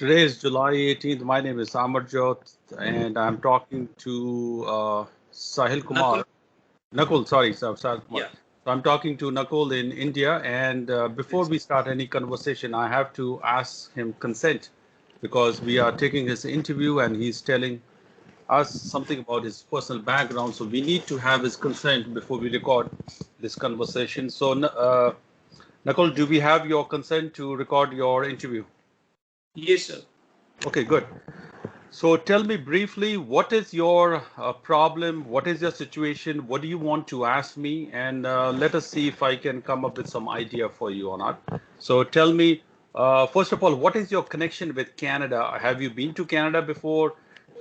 Today is July 18th. My name is Amarjot, and I'm talking to Sahil Nakul? Kumar. Nakul, sorry, Sahil Kumar. Yeah. So I'm talking to Nakul in India, and before Yes. we start any conversation, I have to ask him consent because we are taking his interview and he's telling us something about his personal background. So we need to have his consent before we record this conversation. So, Nakul, do we have your consent to record your interview? Yes, sir. Okay, good. So tell me briefly, what is your problem? What is your situation? What do you want to ask me? And let us see if I can come up with some idea for you or not. So tell me, first of all, what is your connection with Canada? Have you been to Canada before?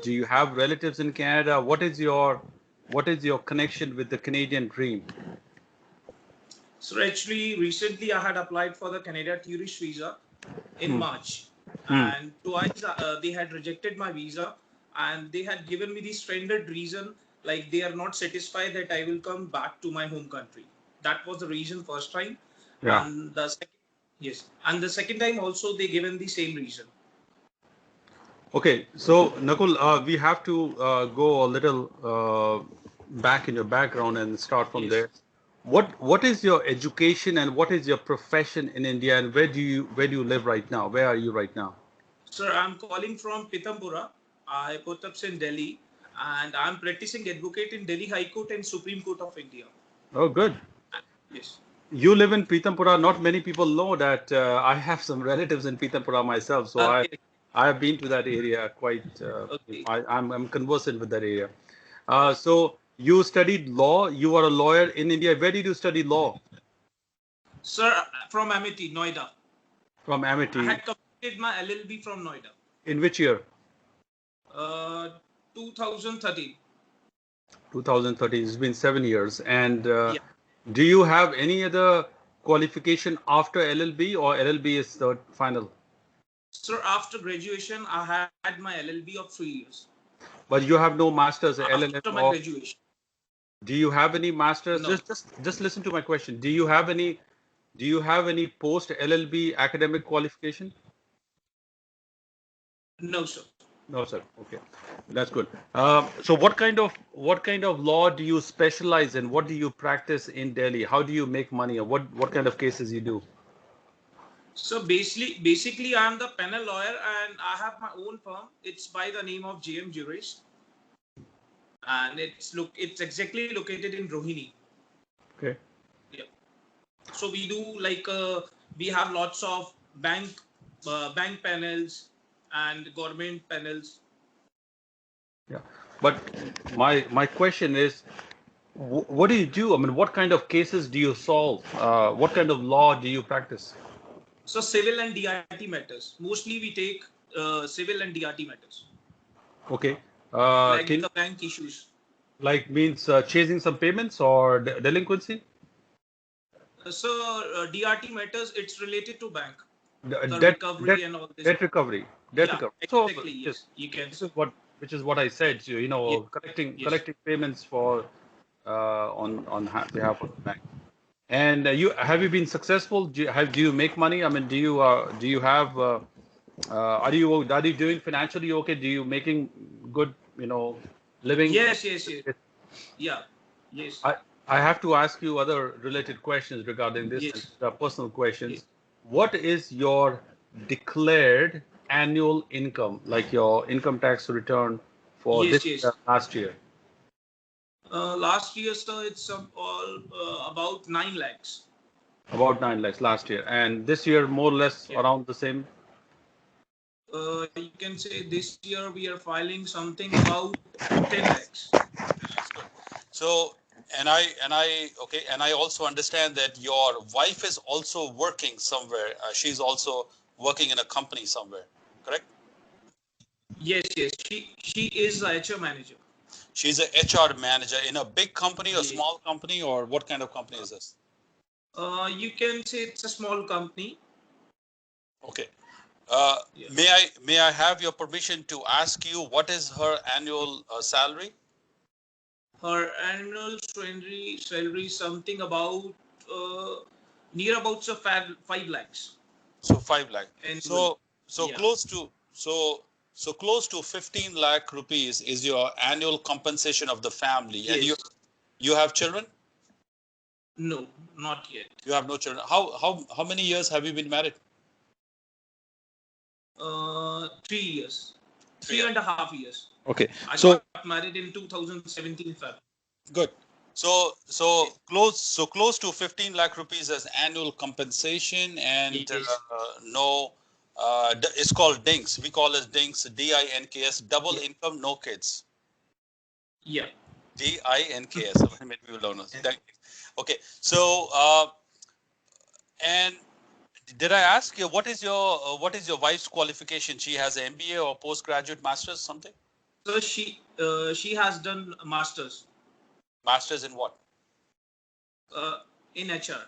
Do you have relatives in Canada? What is your connection with the Canadian dream? So actually, recently I had applied for the Canada tourist visa in Hmm. March, Hmm. and twice they had rejected my visa, and they had given me the standard reason like they are not satisfied that I will come back to my home country. That was the reason first time, Yeah. and the second, yes, and the second time also they given the same reason. Okay, so Nakul, we have to go a little back in your background and start from Yes. there. What is your education and what is your profession in India, and where do you live right now? Where are you right now? Sir, I'm calling from Pitampura. I put up in Delhi, and I'm practicing advocate in Delhi High Court and Supreme Court of India. Oh, good. Yes. You live in Pitampura. Not many people know that I have some relatives in Pitampura myself, so I Okay. I have been to that area quite. Okay. I'm conversant with that area. So you studied law. You are a lawyer in India. Where did you study law? Sir, from Amity, Noida. From I Amity. had completed my LLB from Noida. In which year? Uh, 2013. 2013. It's been 7 years. And Yeah. do you have any other qualification after LLB or LLB is the final? Sir, after graduation, I had my LLB of 3 years. But you have no master's, LLM, After my or graduation. do you have any masters? No. Just listen to my question. Do you have any post LLB academic qualification? No, sir. No, sir. Okay, that's good. So what kind of law do you specialize in? What do you practice in Delhi? How do you make money? Or what kind of cases you do? So basically, I'm the panel lawyer, and I have my own firm. It's by the name of JM Jurist, and it's exactly located in Rohini. Okay. Yeah. So we do we have lots of bank panels and government panels. Yeah. But my question is, what do you do? I mean, what kind of cases do you solve? What kind of law do you practice? So civil and DRT matters. Mostly we take civil and DRT matters, Okay. like Can the bank issues. like means chasing some payments or delinquency? So DRT matters. It's related to bank, the Debt, debt, recovery and all this. debt recovery, debt Yeah, recovery. So exactly. Yes, you can this say. is what I said. Yes, Collecting yes. collecting payments for on behalf of the bank. And have you been successful? Do you make money? I mean, do you have are you doing financially okay? Do you making good living? Yes, yes, yes. Yeah, yes, I I have to ask you other related questions regarding this and yes, personal yes. questions. What is your declared annual income, like your income tax return for Yes, this yes. last year? Last year, sir, it's all about 9 lakhs. About 9 lakhs last year, and this year more or less Yeah. around the same. You can say this year we are filing something about 10 lakhs. That's good. So, and I also understand that your wife is also working somewhere. She's also working in a company somewhere, correct? Yes, yes. She is a HR manager. She's a HR manager in a big company or Yes. small company, or what kind of company is this? You can say it's a small company. Okay. Yeah. May I have your permission to ask you what is her annual salary? Her annual salary something about near about so 5 lakhs So 5 lakh. annually. So Yeah. close to So close to 15 lakh rupees is your annual compensation of the family, and Yes. you have children? No, not yet. You have no children. How many years have you been married? 3 years. Three Three years. and a half years. Okay. I So got married in 2017 Feb. good. So Yes. close to 15 lakh rupees as annual compensation, and Yes. no, it's called DINKS. We call it DINKS, DINKS, double Yeah. income, no kids. Yeah. DINKS. Many people don't know. Okay. So and did I ask you what is your wife's qualification? She has an MBA or postgraduate master's something? So she has done masters Master's in what? in HR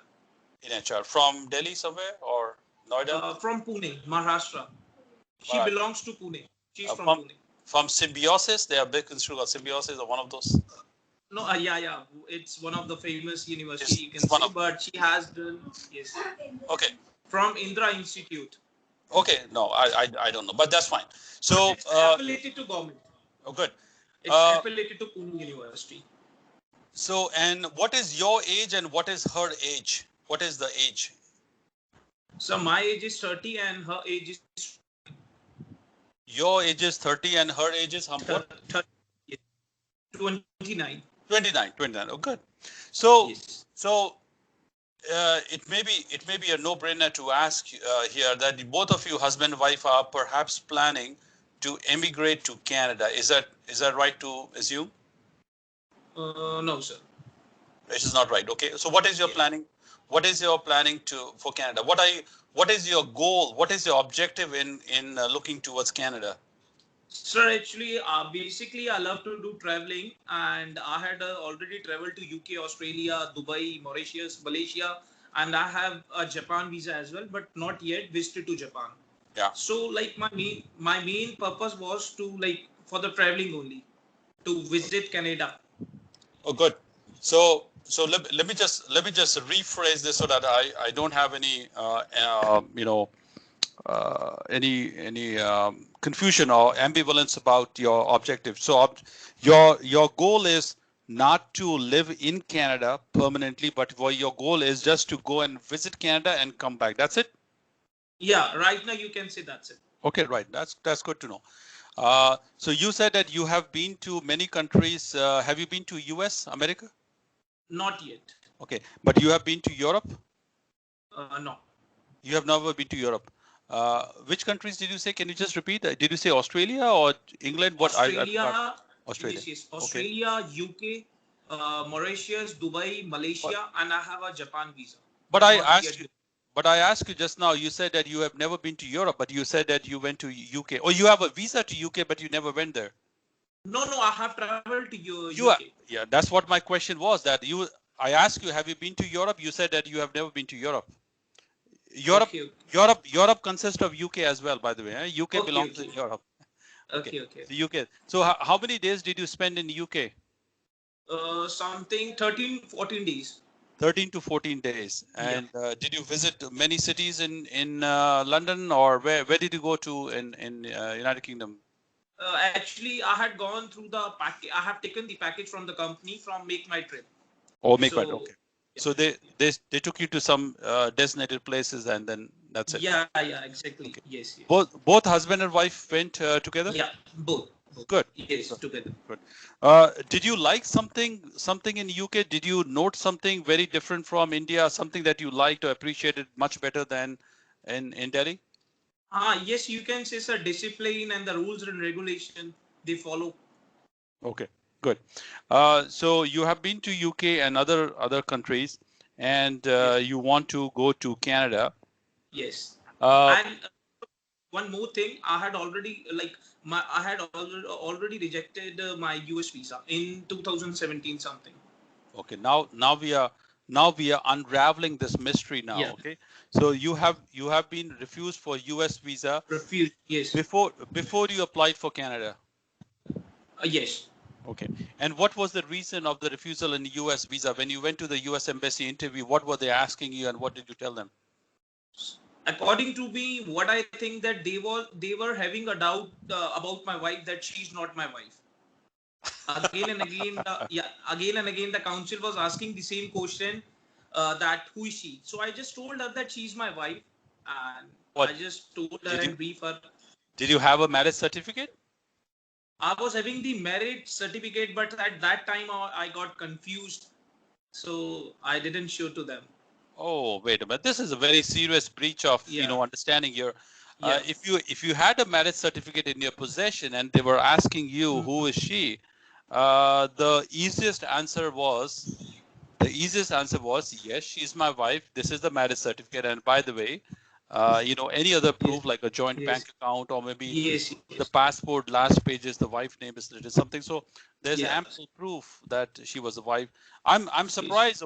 In HR from Delhi somewhere or Noida? from Pune, Maharashtra. She Maharashtra. belongs to Pune. She's from From Pune. Symbiosis. They are big institute of Symbiosis or one of those. No, yeah. It's one of the famous university you can It's one say, of. but she has done yes Okay. from Indra Institute. Okay. No, I don't know, but that's fine. But So it's affiliated to government. oh, good. It's affiliated to Pune University. So and what is your age and what is her age? What is the age? So my age is 30 and her age is Your age is 30 and her age is what? 29. 29. Oh, good. So Yes. it may be a no-brainer to ask here that both of you, husband and wife, are perhaps planning to emigrate to Canada. Is that right to assume? No, sir. This is not right. Okay. So what is your planning? What is your planning for Canada? What is your goal? What is your objective in looking towards Canada? Sir, actually, basically, I love to do traveling, and I had already traveled to UK, Australia, Dubai, Mauritius, Malaysia, and I have a Japan visa as well, but not yet visited to Japan. Yeah. So, like my main purpose was to like for the traveling only, to visit Canada. Oh, good. So let me just rephrase this so that I don't have any any confusion or ambivalence about your objective. So your goal is not to live in Canada permanently, but your goal is just to go and visit Canada and come back. That's it? Yeah, right now you can say that's it. Okay, right. That's good to know. So you said that you have been to many countries. Have you been to US, America? Not yet. Okay, but you have been to Europe? No. You have never been to Europe. Which countries did you say? Can you just repeat? Did you say Australia or England? What? Australia. Australia. Yes. Australia, Okay. UK, Mauritius, Dubai, Malaysia, and I have a Japan visa. But I Not asked yet. you. But I asked you just now. You said that you have never been to Europe, but you said that you went to UK. Or you have a visa to UK, but you never went there. No, I have traveled to You UK. yeah, that's what my question was. That you. I asked you, have you been to Europe? You said that you have never been to Europe. Okay. Europe consists of UK as well, by the way. UK belongs to Europe. Okay. The UK. So how many days did you spend in the UK? Something 13, 14 days. 13 to 14 days. Yeah. And did you visit many cities in London, or where did you go to in United Kingdom? Actually, I had gone through the package. I have taken the package from the company from Make My Trip. Oh, Make My Trip. Okay. Yeah. So they took you to some designated places, and then that's it. Yeah, exactly. Okay. Yes. Both husband and wife went together? Yeah, both. Good. Yes, together. Good. Did you like something in UK? Did you note something very different from India? Something that you liked or appreciated much better than in Delhi? Yes, you can say, sir, discipline and the rules and regulation they follow. Okay, good. So you have been to UK and other countries, and yes, you want to go to Canada. Yes. And one more thing, I had already already rejected my US visa in 2017 something. Okay, now we are unraveling this mystery now. Yeah. Okay, so you have been refused for US visa. Refused, yes. Before you applied for Canada. Yes. Okay, and what was the reason of the refusal in the US visa? When you went to the US embassy interview, what were they asking you, and what did you tell them? According to me, what I think that they were having a doubt about my wife, that she's not my wife. Again and again, again and again, the council was asking the same question, that who is she? So I just told her that she's my wife, and I What just told her did you and brief her. did you have a marriage certificate? I was having the marriage certificate, but at that time I got confused, so I didn't show to them. Oh, wait a minute. This is a very serious breach of, Yeah, understanding your. yeah. If you had a marriage certificate in your possession and they were asking you who is she, the easiest answer was yes, she's my wife. This is the marriage certificate. And by the way, any other Yes, proof like a joint yes, bank account or maybe yes, the yes, passport last pages, the wife name is written something. So there's yeah, ample proof that she was a wife. I'm yes. surprised.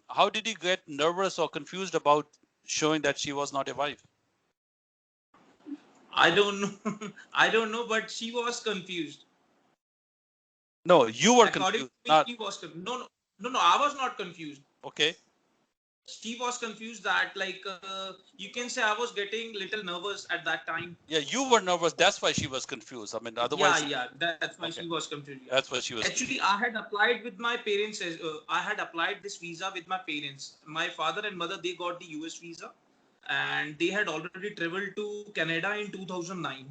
How did you get nervous or confused about showing that she was not a wife? I don't know. I don't know, but she was confused. No, you were According confused. to me, Not she was no. I was not confused. okay. She was confused, that like, you can say I was getting little nervous at that time. Yeah, you were nervous. That's why she was confused. I mean, Yeah, otherwise, yeah. That's why okay. she was confused. Yeah. That's why she was Actually, confused. I had applied with my parents. I had applied this visa with my parents. My father and mother, they got the US visa, and they had already traveled to Canada in 2009.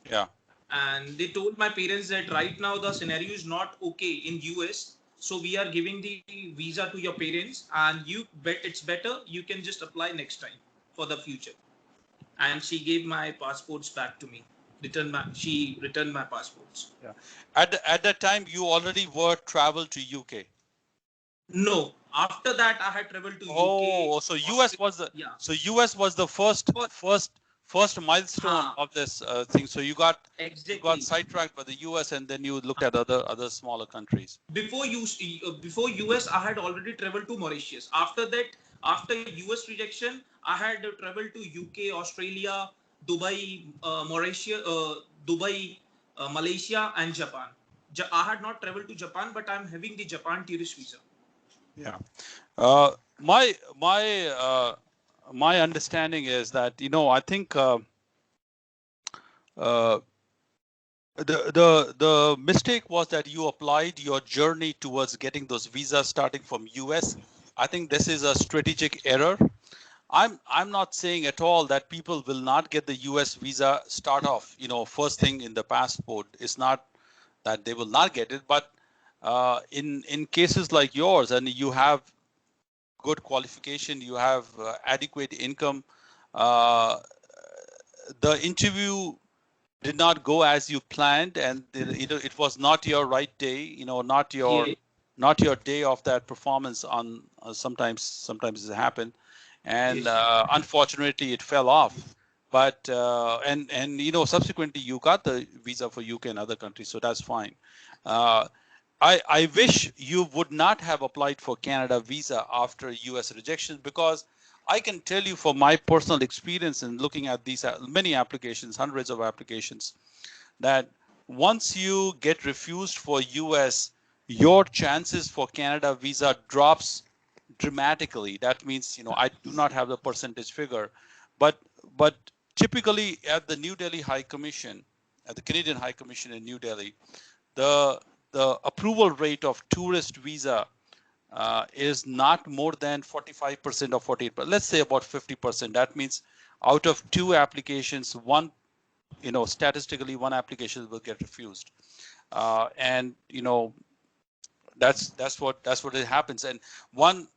Yeah. And they told my parents that right now the scenario is not okay in US, so we are giving the visa to your parents, and you bet it's better you can just apply next time for the future. And she gave my passports back to me. She returned my passports. Yeah. At that time, you already were traveled to UK. No, after that I had traveled to UK, Oh, so US Australia. was the Yeah. US was the first milestone Ha, of this thing. So you got exactly. sidetracked by the US, and then you looked at other smaller countries. Before US, I had already traveled to Mauritius. After that, after US rejection, I had traveled to UK, Australia, Dubai, Mauritius, Dubai, Malaysia, and Japan. I had not traveled to Japan, but I'm having the Japan tourist visa. Yeah. Uh, my my uh, my understanding is that I think uh, the mistake was that you applied your journey towards getting those visas starting from US. I think this is a strategic error. I'm not saying at all that people will not get the US visa start off, first thing in the passport. It's not that they will not get it, but in cases like yours, and you have good qualification, you have adequate income, uh, the interview did not go as you planned, and it was not your right day, Yeah. not your day of that performance. On sometimes it happened, and Yes. unfortunately it fell off. But and subsequently you got the visa for UK and other countries, so that's fine. uh, I wish you would not have applied for Canada visa after US rejection, because I can tell you from my personal experience in looking at these many applications, hundreds of applications, that once you get refused for US, your chances for Canada visa drops dramatically. That means, I do not have the percentage figure, but but typically at the New Delhi High Commission, at the Canadian High Commission in New Delhi, the the approval rate of tourist visa is not more than 45% or 48%. Let's say about 50%. That means out of two applications, one, statistically, one application will get refused. And that's what it happens. And once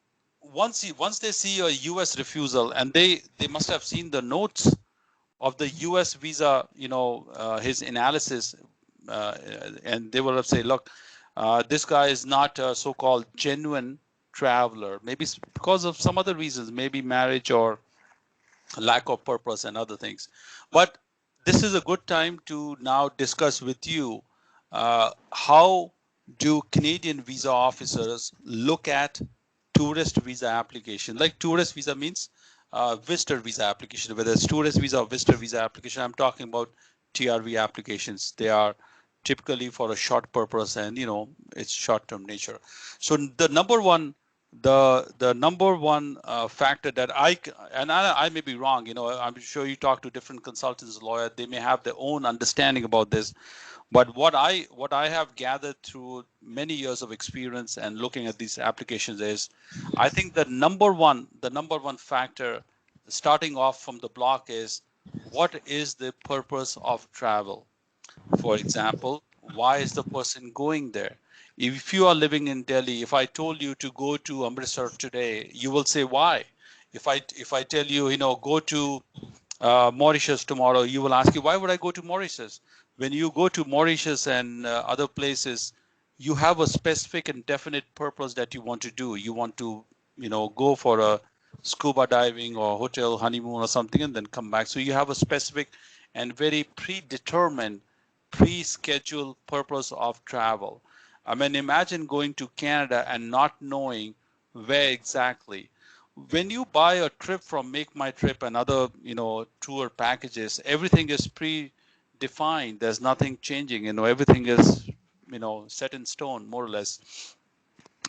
they see a US refusal, and they must have seen the notes of the US visa, his analysis, and they will say, look, this guy is not a so-called genuine traveler, maybe because of some other reasons, maybe marriage or lack of purpose and other things. But this is a good time to now discuss with you how do Canadian visa officers look at tourist visa application. Like tourist visa means visitor visa application, whether it's tourist visa or visitor visa application. I'm talking about TRV applications. They are typically for a short purpose, and it's short-term nature. So the number one the number one factor that I may be wrong, you know, I'm sure you talk to different consultants, lawyers, they may have their own understanding about this, but what I have gathered through many years of experience and looking at these applications is, I think the number one factor starting off from the block is, what is the purpose of travel? For example, why is the person going there? If you are living in Delhi, if I told you to go to Amritsar today, you will say why. If I tell you, you know, go to Mauritius tomorrow, you will ask you, why would I go to Mauritius? When you go to Mauritius and other places, you have a specific and definite purpose that you want to do. You want to, you know, go for a scuba diving or hotel honeymoon or something and then come back. So you have a specific and very predetermined, pre-scheduled purpose of travel. I mean, imagine going to Canada and not knowing where exactly. When you buy a trip from Make My Trip and other, you know, tour packages, everything is predefined. There's nothing changing. You know, everything is, you know, set in stone, more or less,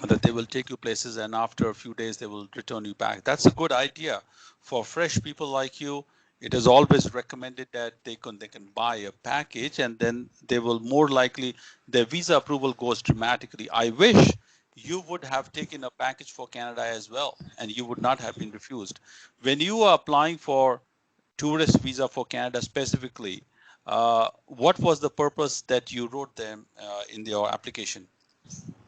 that they will take you places and after a few days they will return you back. That's a good idea. For fresh people like you, it is always recommended that they can buy a package, and then they will more likely, their visa approval goes dramatically. I wish you would have taken a package for Canada as well, and you would not have been refused. When you are applying for tourist visa for Canada specifically, what was the purpose that you wrote them in your application?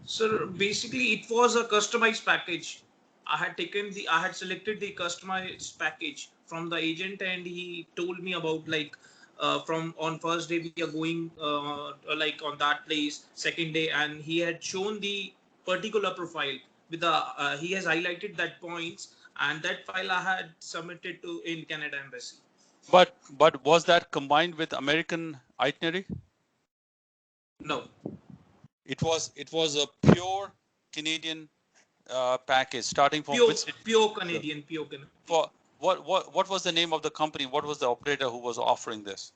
So basically, it was a customized package. I had selected the customized package from the agent, and he told me about like from on first day we are going like on that place, second day, and he had shown the particular profile with the he has highlighted that points, and that file I had submitted to in Canada embassy. But was that combined with American itinerary? No, It was a pure Canadian package starting from which city? Pure Canadian. For what was the name of the company? What was the operator who was offering this?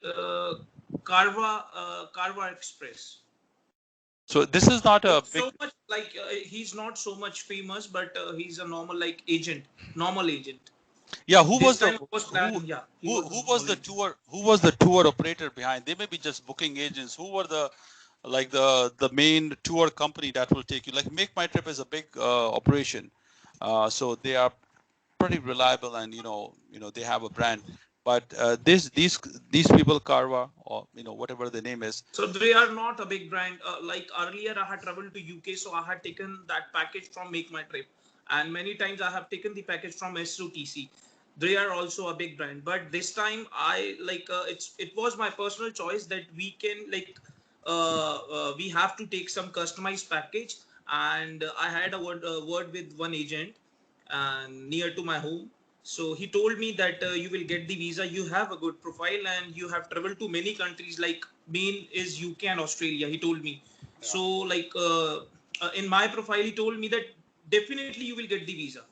Uh, Carva Express. So this is not a big. So much like he's not so much famous, but he's a normal like agent, normal agent. Yeah, who This was the time I was planning, yeah, he was a who was normal the agent. tour who was the tour operator behind? They may be just booking agents. Who were the like the main tour company that will take you? Like Make My Trip is a big operation, so they are pretty reliable, and they have a brand. But these people, Carva, or whatever the name is. So they are not a big brand. Like earlier, I had traveled to UK, so I had taken that package from Make My Trip, and many times I have taken the package from SOTC. They are also a big brand, but this time I like it was my personal choice that we can like we have to take some customized package, and I had a word with one agent and near to my home. So he told me that you will get the visa. You have a good profile and you have traveled to many countries. Like main is UK and Australia. He told me. Yeah. So like in my profile, he told me that definitely you will get the visa.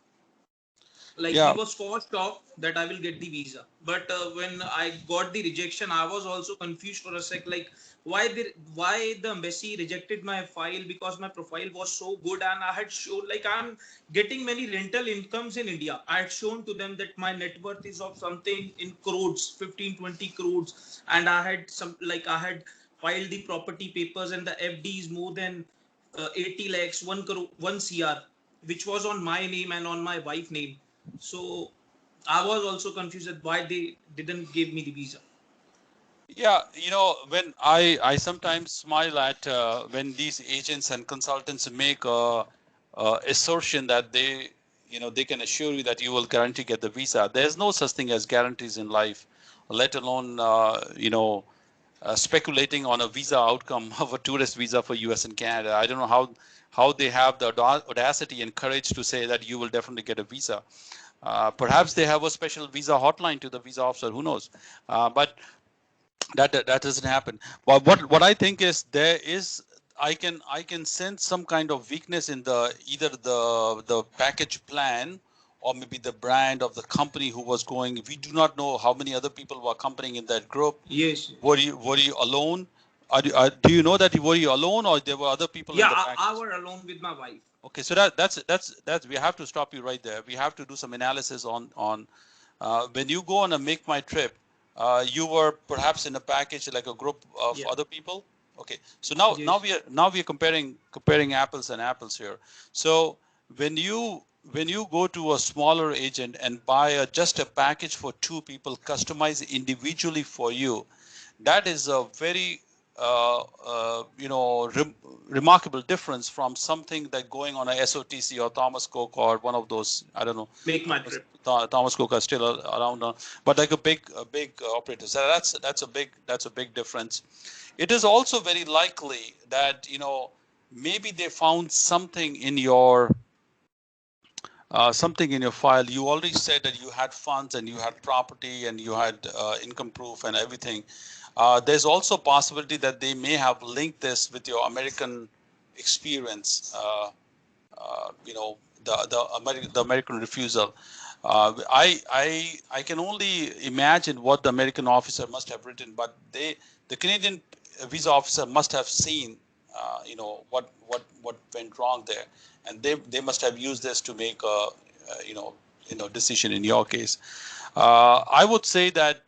Like he Yeah. was forced off that I will get the visa. But when I got the rejection, I was also confused for a sec. Like why the embassy rejected my file, because my profile was so good and I had shown like I'm getting many rental incomes in India. I had shown to them that my net worth is of something in crores, 15-20 crores, and I had some like I had filed the property papers and the FD is more than 80 lakhs, 1 crore, 1 CR, which was on my name and on my wife name. So I was also confused at why they didn't give me the visa. Yeah, when I sometimes smile at when these agents and consultants make a assertion that they can assure you that you will guarantee get the visa. There's no such thing as guarantees in life, let alone speculating on a visa outcome of a tourist visa for US and Canada. I don't know how they have the audacity and courage to say that you will definitely get a visa. Perhaps they have a special visa hotline to the visa officer. Who knows? But that doesn't happen. But what I think is there is I can sense some kind of weakness in either the package plan or maybe the brand of the company who was going. We do not know how many other people were accompanying in that group. Yes. Were you alone? Do you know that were you alone or there were other people in Yeah, the I package? were alone with my wife. Okay, so that's we have to stop you right there. We have to do some analysis on when you go on a Make My Trip. You were perhaps in a package like a group of Yeah. other people. Okay, so now Yes. we are comparing apples and apples here. So when you go to a smaller agent and buy just a package for two people, customized individually for you, that is a very remarkable difference from something that going on a SOTC or Thomas Cook or one of those, I don't know, Make my trip. Thomas Cook are still around, but like a big operator. So that's a big difference. It is also very likely that maybe they found something in your file. You already said that you had funds and you had property and you had income proof and everything. There's also a possibility that they may have linked this with your American experience. The American refusal. I can only imagine what the American officer must have written, but the Canadian visa officer must have seen what went wrong there, and they must have used this to make a decision in your case. I would say that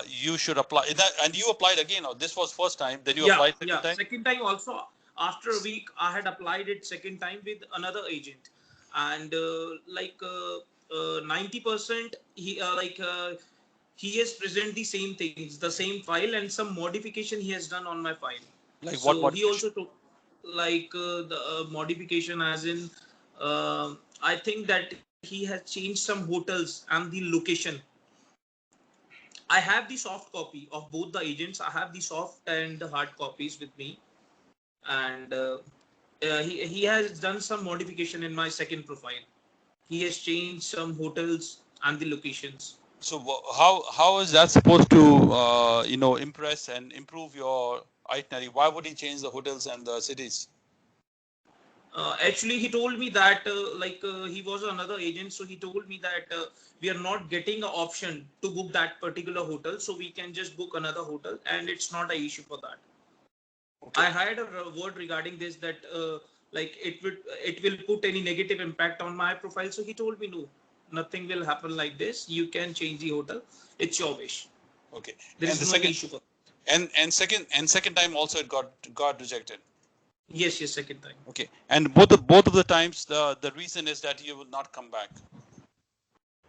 you should apply that, and you applied again. Or this was first time, then you applied second Yeah. time. Second time also, after a week, I had applied it second time with another agent, and 90% he has present the same things, the same file, and some modification he has done on my file. Like what So he modification? also took the modification as in, I think that he has changed some hotels and the location. I have the soft copy of both the agents. I have the soft and the hard copies with me, and he has done some modification in my second profile. He has changed some hotels and the locations. So how is that supposed to impress and improve your itinerary? Why would he change the hotels and the cities? Actually, he told me that he was another agent, so he told me that we are not getting an option to book that particular hotel, so we can just book another hotel, and it's not an issue for that. Okay. I had a word regarding this that it will put any negative impact on my profile. So he told me no, nothing will happen like this. You can change the hotel. It's your wish. Okay. There And is the no any second issue for. and second time also it got rejected. Yes, second time. Okay. And both of the times the reason is that you will not come back.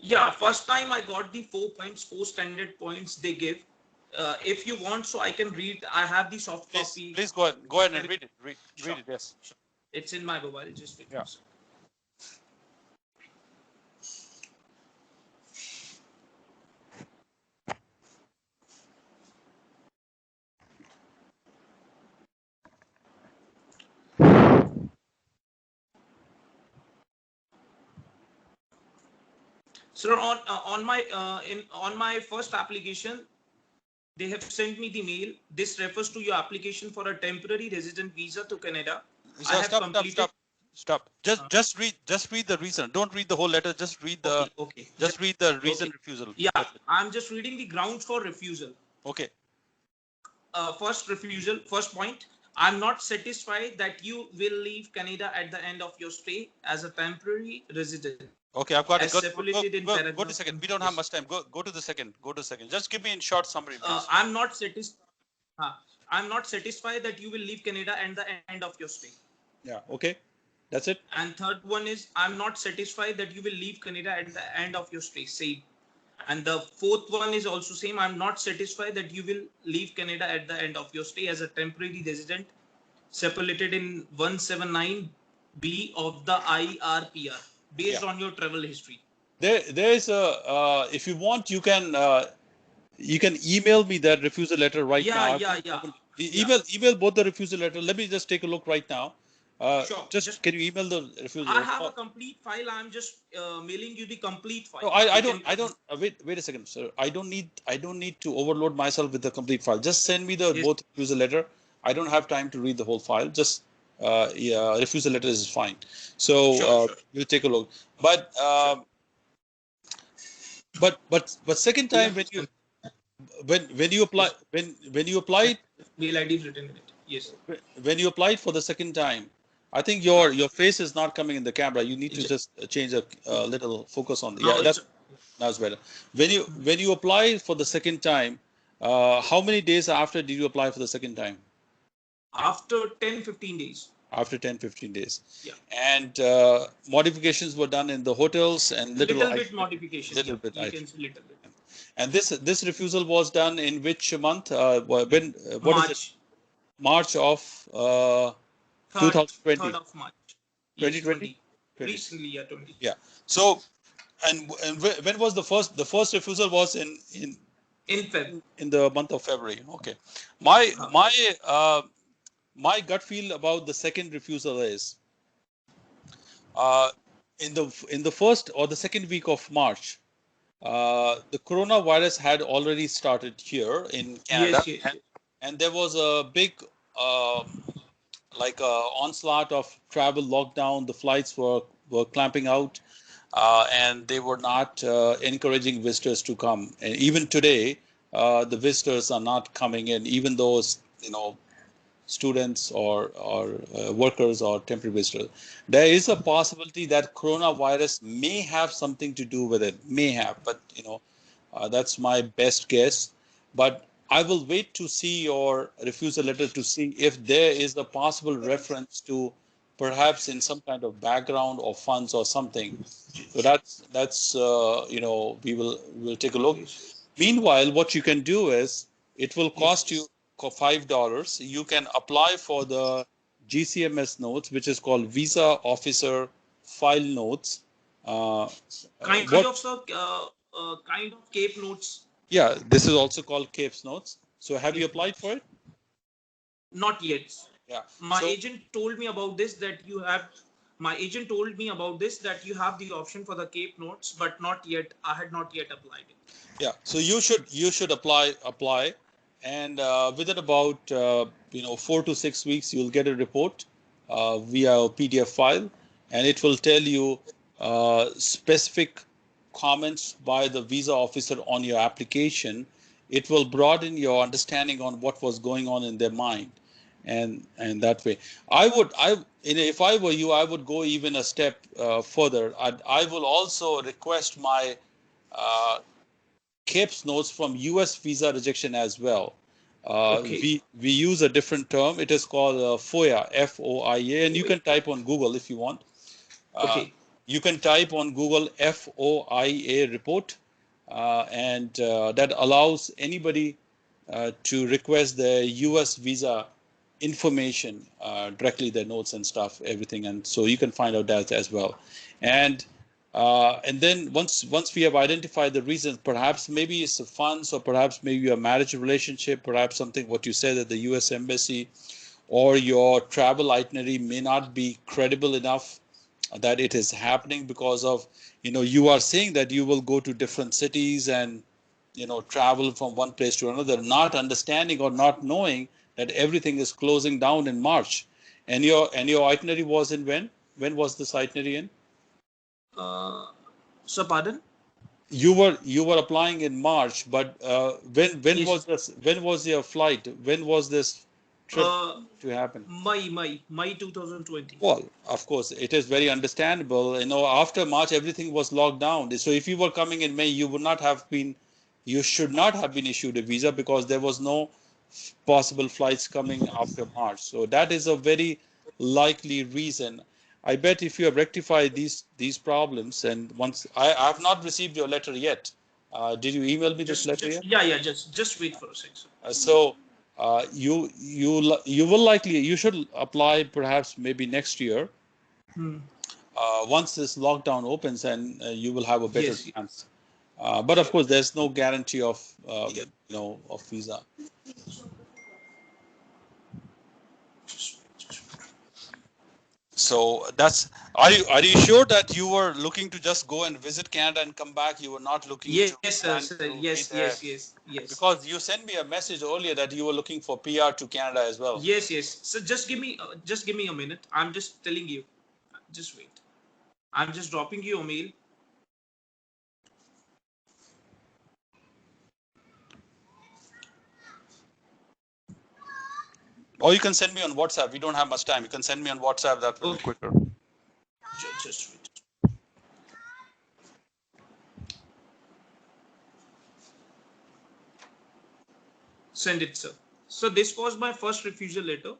Yeah, first time I got the 4 points, 4 standard points they give. If you want, so I can read. I have the soft copy. Please go ahead and read it. Read Sure. it. Yes. It's in my mobile. Just wait Yeah. a second. So on my first application, they have sent me the mail. This refers to your application for a temporary resident visa to Canada. I So have completed. stop. Just read the reason. Don't read the whole letter. Just read the Okay. just read the Okay. reason refusal. Yeah, That's it. I'm just reading the grounds for refusal. Okay. First point. I'm not satisfied that you will leave Canada at the end of your stay as a temporary resident, Okay, I've got as it. stipulated in Go to paragraph. second. We don't have Yes. much time. Go to the second. Go to second. Just give me in short summary, please. I'm not satisfied. I'm not satisfied that you will leave Canada at the end of your stay. Yeah. Okay. That's it. And third one is I'm not satisfied that you will leave Canada at the end of your stay. Same. And the fourth one is also same. I'm not satisfied that you will leave Canada at the end of your stay as a temporary resident, separated in 179B of the IRPR, Yeah. based on your travel history. There is a if you want you can email me that refusal letter right now. Yeah. Email both the refusal letter. Let me just take a look right now. Sure. Just can you email the refusal I letter? have a complete file. I'm just mailing you the complete file. No, I don't wait a second, sir. I don't need to overload myself with the complete file. Just send me the Yes. both refusal letter. I don't have time to read the whole file. Just refusal letter is fine. So Sure. we'll take a look. But second time when you when you apply when you Yeah. applied Mail ID is written in it. Yes. when you applied for the second time, I think your face is not coming in the camera. You need to It's, just change a little focus on. now Yeah, it's that's better. When you apply for the second time, how many days after did you apply for the second time? after 10-15 days. After 10-15 days. Yeah. And modifications were done in the hotels and Little bit modification. little Yeah. bit. You can say little bit. And this refusal was done in which month? When what is it? March. March of Third 2020. third of March. Yes, 2020? 20. Recently, yeah, 20. Yeah. So, and when was the first refusal was In Feb. in the month of February. Okay. My Uh, my uh, my gut feel about the second refusal is uh, in the first or the second week of March, the coronavirus had already started here in Canada, yes, yes, yes. and there was a big like onslaught of travel lockdown. The flights were clamping out, and they were not encouraging visitors to come. And even today, the visitors are not coming in, even though students or workers or temporary visitors. There is a possibility that coronavirus may have something to do with it. May have, but that's my best guess. But I will wait to see your refusal letter to see if there is a possible reference to perhaps in some kind of background or funds or something. So that's we will take a look. Meanwhile, what you can do is it will Yes. cost you $5. You can apply for the GCMS notes, which is called Visa Officer File Notes. Uh, Kind what? of kind of Cape notes. Yeah, this is also called CAPES notes. So have you Cape applied notes. for it? Not yet. Yeah. My So agent told me about this that you have. My agent told me about this that you have the option for the Cape notes, but not yet. I had not yet applied it. yeah, so you should apply, and within about 4 to 6 weeks you'll get a report via a PDF file, and it will tell you specific comments by the visa officer on your application. It will broaden your understanding on what was going on in their mind, and that way, if I were you, I would go even a step further. I will also request my uh, CAPES notes from US visa rejection as well. Okay. We use a different term. It is called FOIA, FOIA, and you can type on Google if you want. Uh, Okay. you can type on Google FOIA report, and that allows anybody to request the US visa information directly, their notes and stuff, everything, and so you can find out that as well. And then once we have identified the reasons, perhaps maybe it's the funds, or perhaps maybe a marriage relationship, perhaps something what you said at the U.S. Embassy, or your travel itinerary may not be credible enough that it is happening because of you are saying that you will go to different cities and travel from one place to another, not understanding or not knowing that everything is closing down in March. And your itinerary was in when was this itinerary in? Uh, so pardon? You were applying in March, but Yes. when was your flight? When was this trip Uh, to happen? May 2020. Well, of course, it is very understandable. After March, everything was locked down. So if you were coming in May, you should not have been issued a visa because there was no possible flights coming after March. So that is a very likely reason. I bet if you have rectified these problems, and once I have not received your letter yet. Did you email me this letter Just yet? yeah, yeah. Just wait for a sec. Sir. So you should apply perhaps maybe next year Hmm. once this lockdown opens, and you will have a better Yes. chance. But of Sure. course, there's no guarantee of Yeah. of visa. So are you sure that you were looking to just go and visit Canada and come back? You were not looking to Yes, sir. plan Sir. to be Yes. there Yes. Yes. Yes. because you sent me a message earlier that you were looking for PR to Canada as well. Yes. Yes. So just give me a minute. I'm just telling you. Just wait. I'm just dropping you a mail. Or you can send me on WhatsApp. We don't have much time. You can send me on WhatsApp. That will be Okay. quicker. Just wait. Send it, sir. So this was my first refusal letter,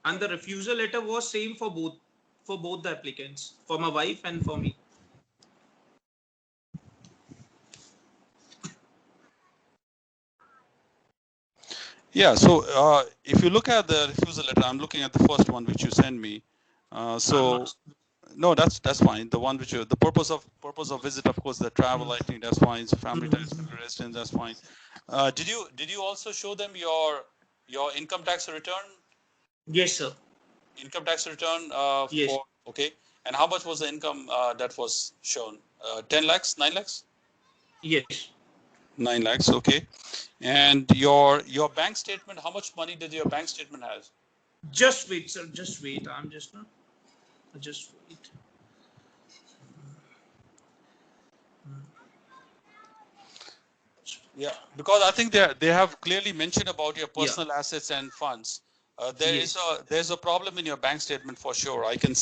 and the refusal letter was same for both the applicants, for my wife and for me. Yeah. So if you look at the refusal letter, I'm looking at the first one which you sent me. I'm So not. no, that's fine. The one which you, the purpose of visit, of course, the travel. I think that's fine. So family ties, country residence, that's fine. Did you also show them your income tax return? Yes, sir. Income tax return Yes. for okay. And how much was the income that was shown? 10 lakhs, 9 lakhs? Yes. 9 lakhs, okay. And your bank statement, how much money did your bank statement have? Just wait, sir. Just wait. I'm just not. Just wait. Yeah, because I think they have clearly mentioned about your Yeah. personal assets and funds. Yes. There's a problem in your bank statement for sure. I can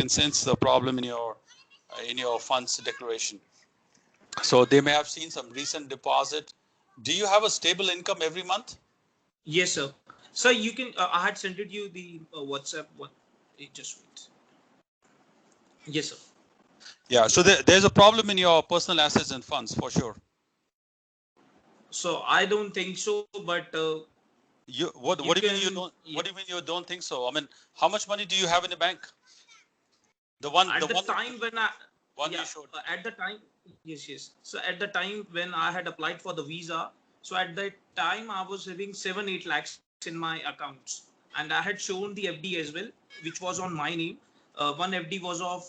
sense the problem in your funds declaration. So they may have seen some recent deposit. Do you have a stable income every month? Yes, sir. Sir, you can. I had sent it you the WhatsApp. What? Just wait. Yes, sir. Yeah. So there's a problem in your personal assets and funds for sure. So I don't think so, but You you what do you mean you can. don't Yeah. what do you mean you don't think so? I mean, how much money do you have in the bank? At The the one time when I, one you yeah, showed. at the time, yes. So at the time when I had applied for the visa, so at that time I was having 7-8 lakhs in my accounts, and I had shown the FD as well, which was on my name. One FD was of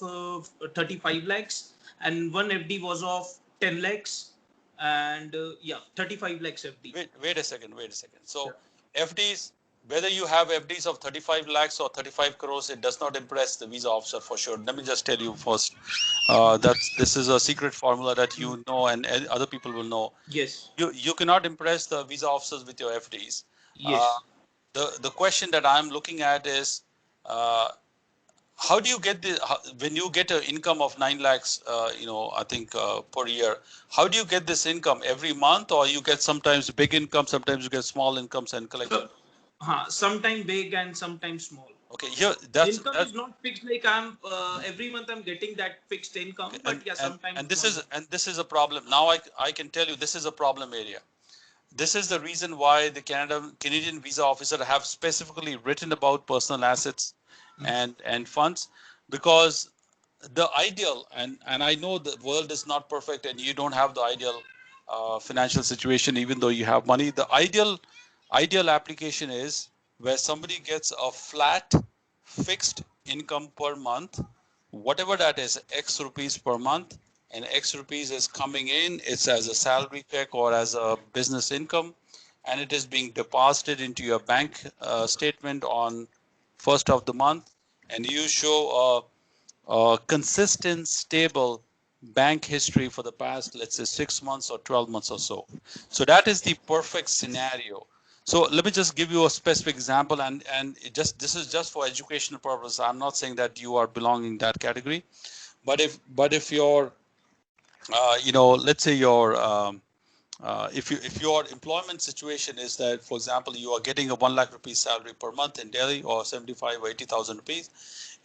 35 lakhs, and one FD was of 10 lakhs, and yeah, 35 lakhs FD. Wait a second. Wait a second. Yeah. So FDs, whether you have FDs of 35 lakhs or 35 crores, it does not impress the visa officer for sure. Let me just tell you first. That this is a secret formula that you know and other people will know. Yes. You cannot impress the visa officers with your FDs. Uh, Yes. the question that I'm looking at is uh, how do you get when you get an income of 9 lakhs, I think per year, how do you get this income every month, or you get sometimes big income, sometimes you get small incomes and collect them? So, sometime big and sometimes small. Okay, here Income that is not fixed, like I'm every month I'm getting that fixed income, okay, but yeah, sometimes small. and this is a problem. Now I can tell you this is a problem area. This is the reason why the Canadian visa officer have specifically written about personal assets and funds, because the ideal, and I know the world is not perfect and you don't have the ideal financial situation even though you have money. The ideal application is where somebody gets a flat fixed income per month, whatever that is, X rupees per month, and X rupees is coming in, it's as a salary check or as a business income, and it is being deposited into your bank statement on first of the month, and you show consistent, stable bank history for the past, let's say, 6 months or 12 months or so. So that is the perfect scenario. So let me just give you a specific example, and this is just for educational purpose. I'm not saying that you are belonging in that category, but if your let's say your if your employment situation is that, for example, you are getting a 1 lakh rupees salary per month in Delhi, or 75 or 80,000 rupees,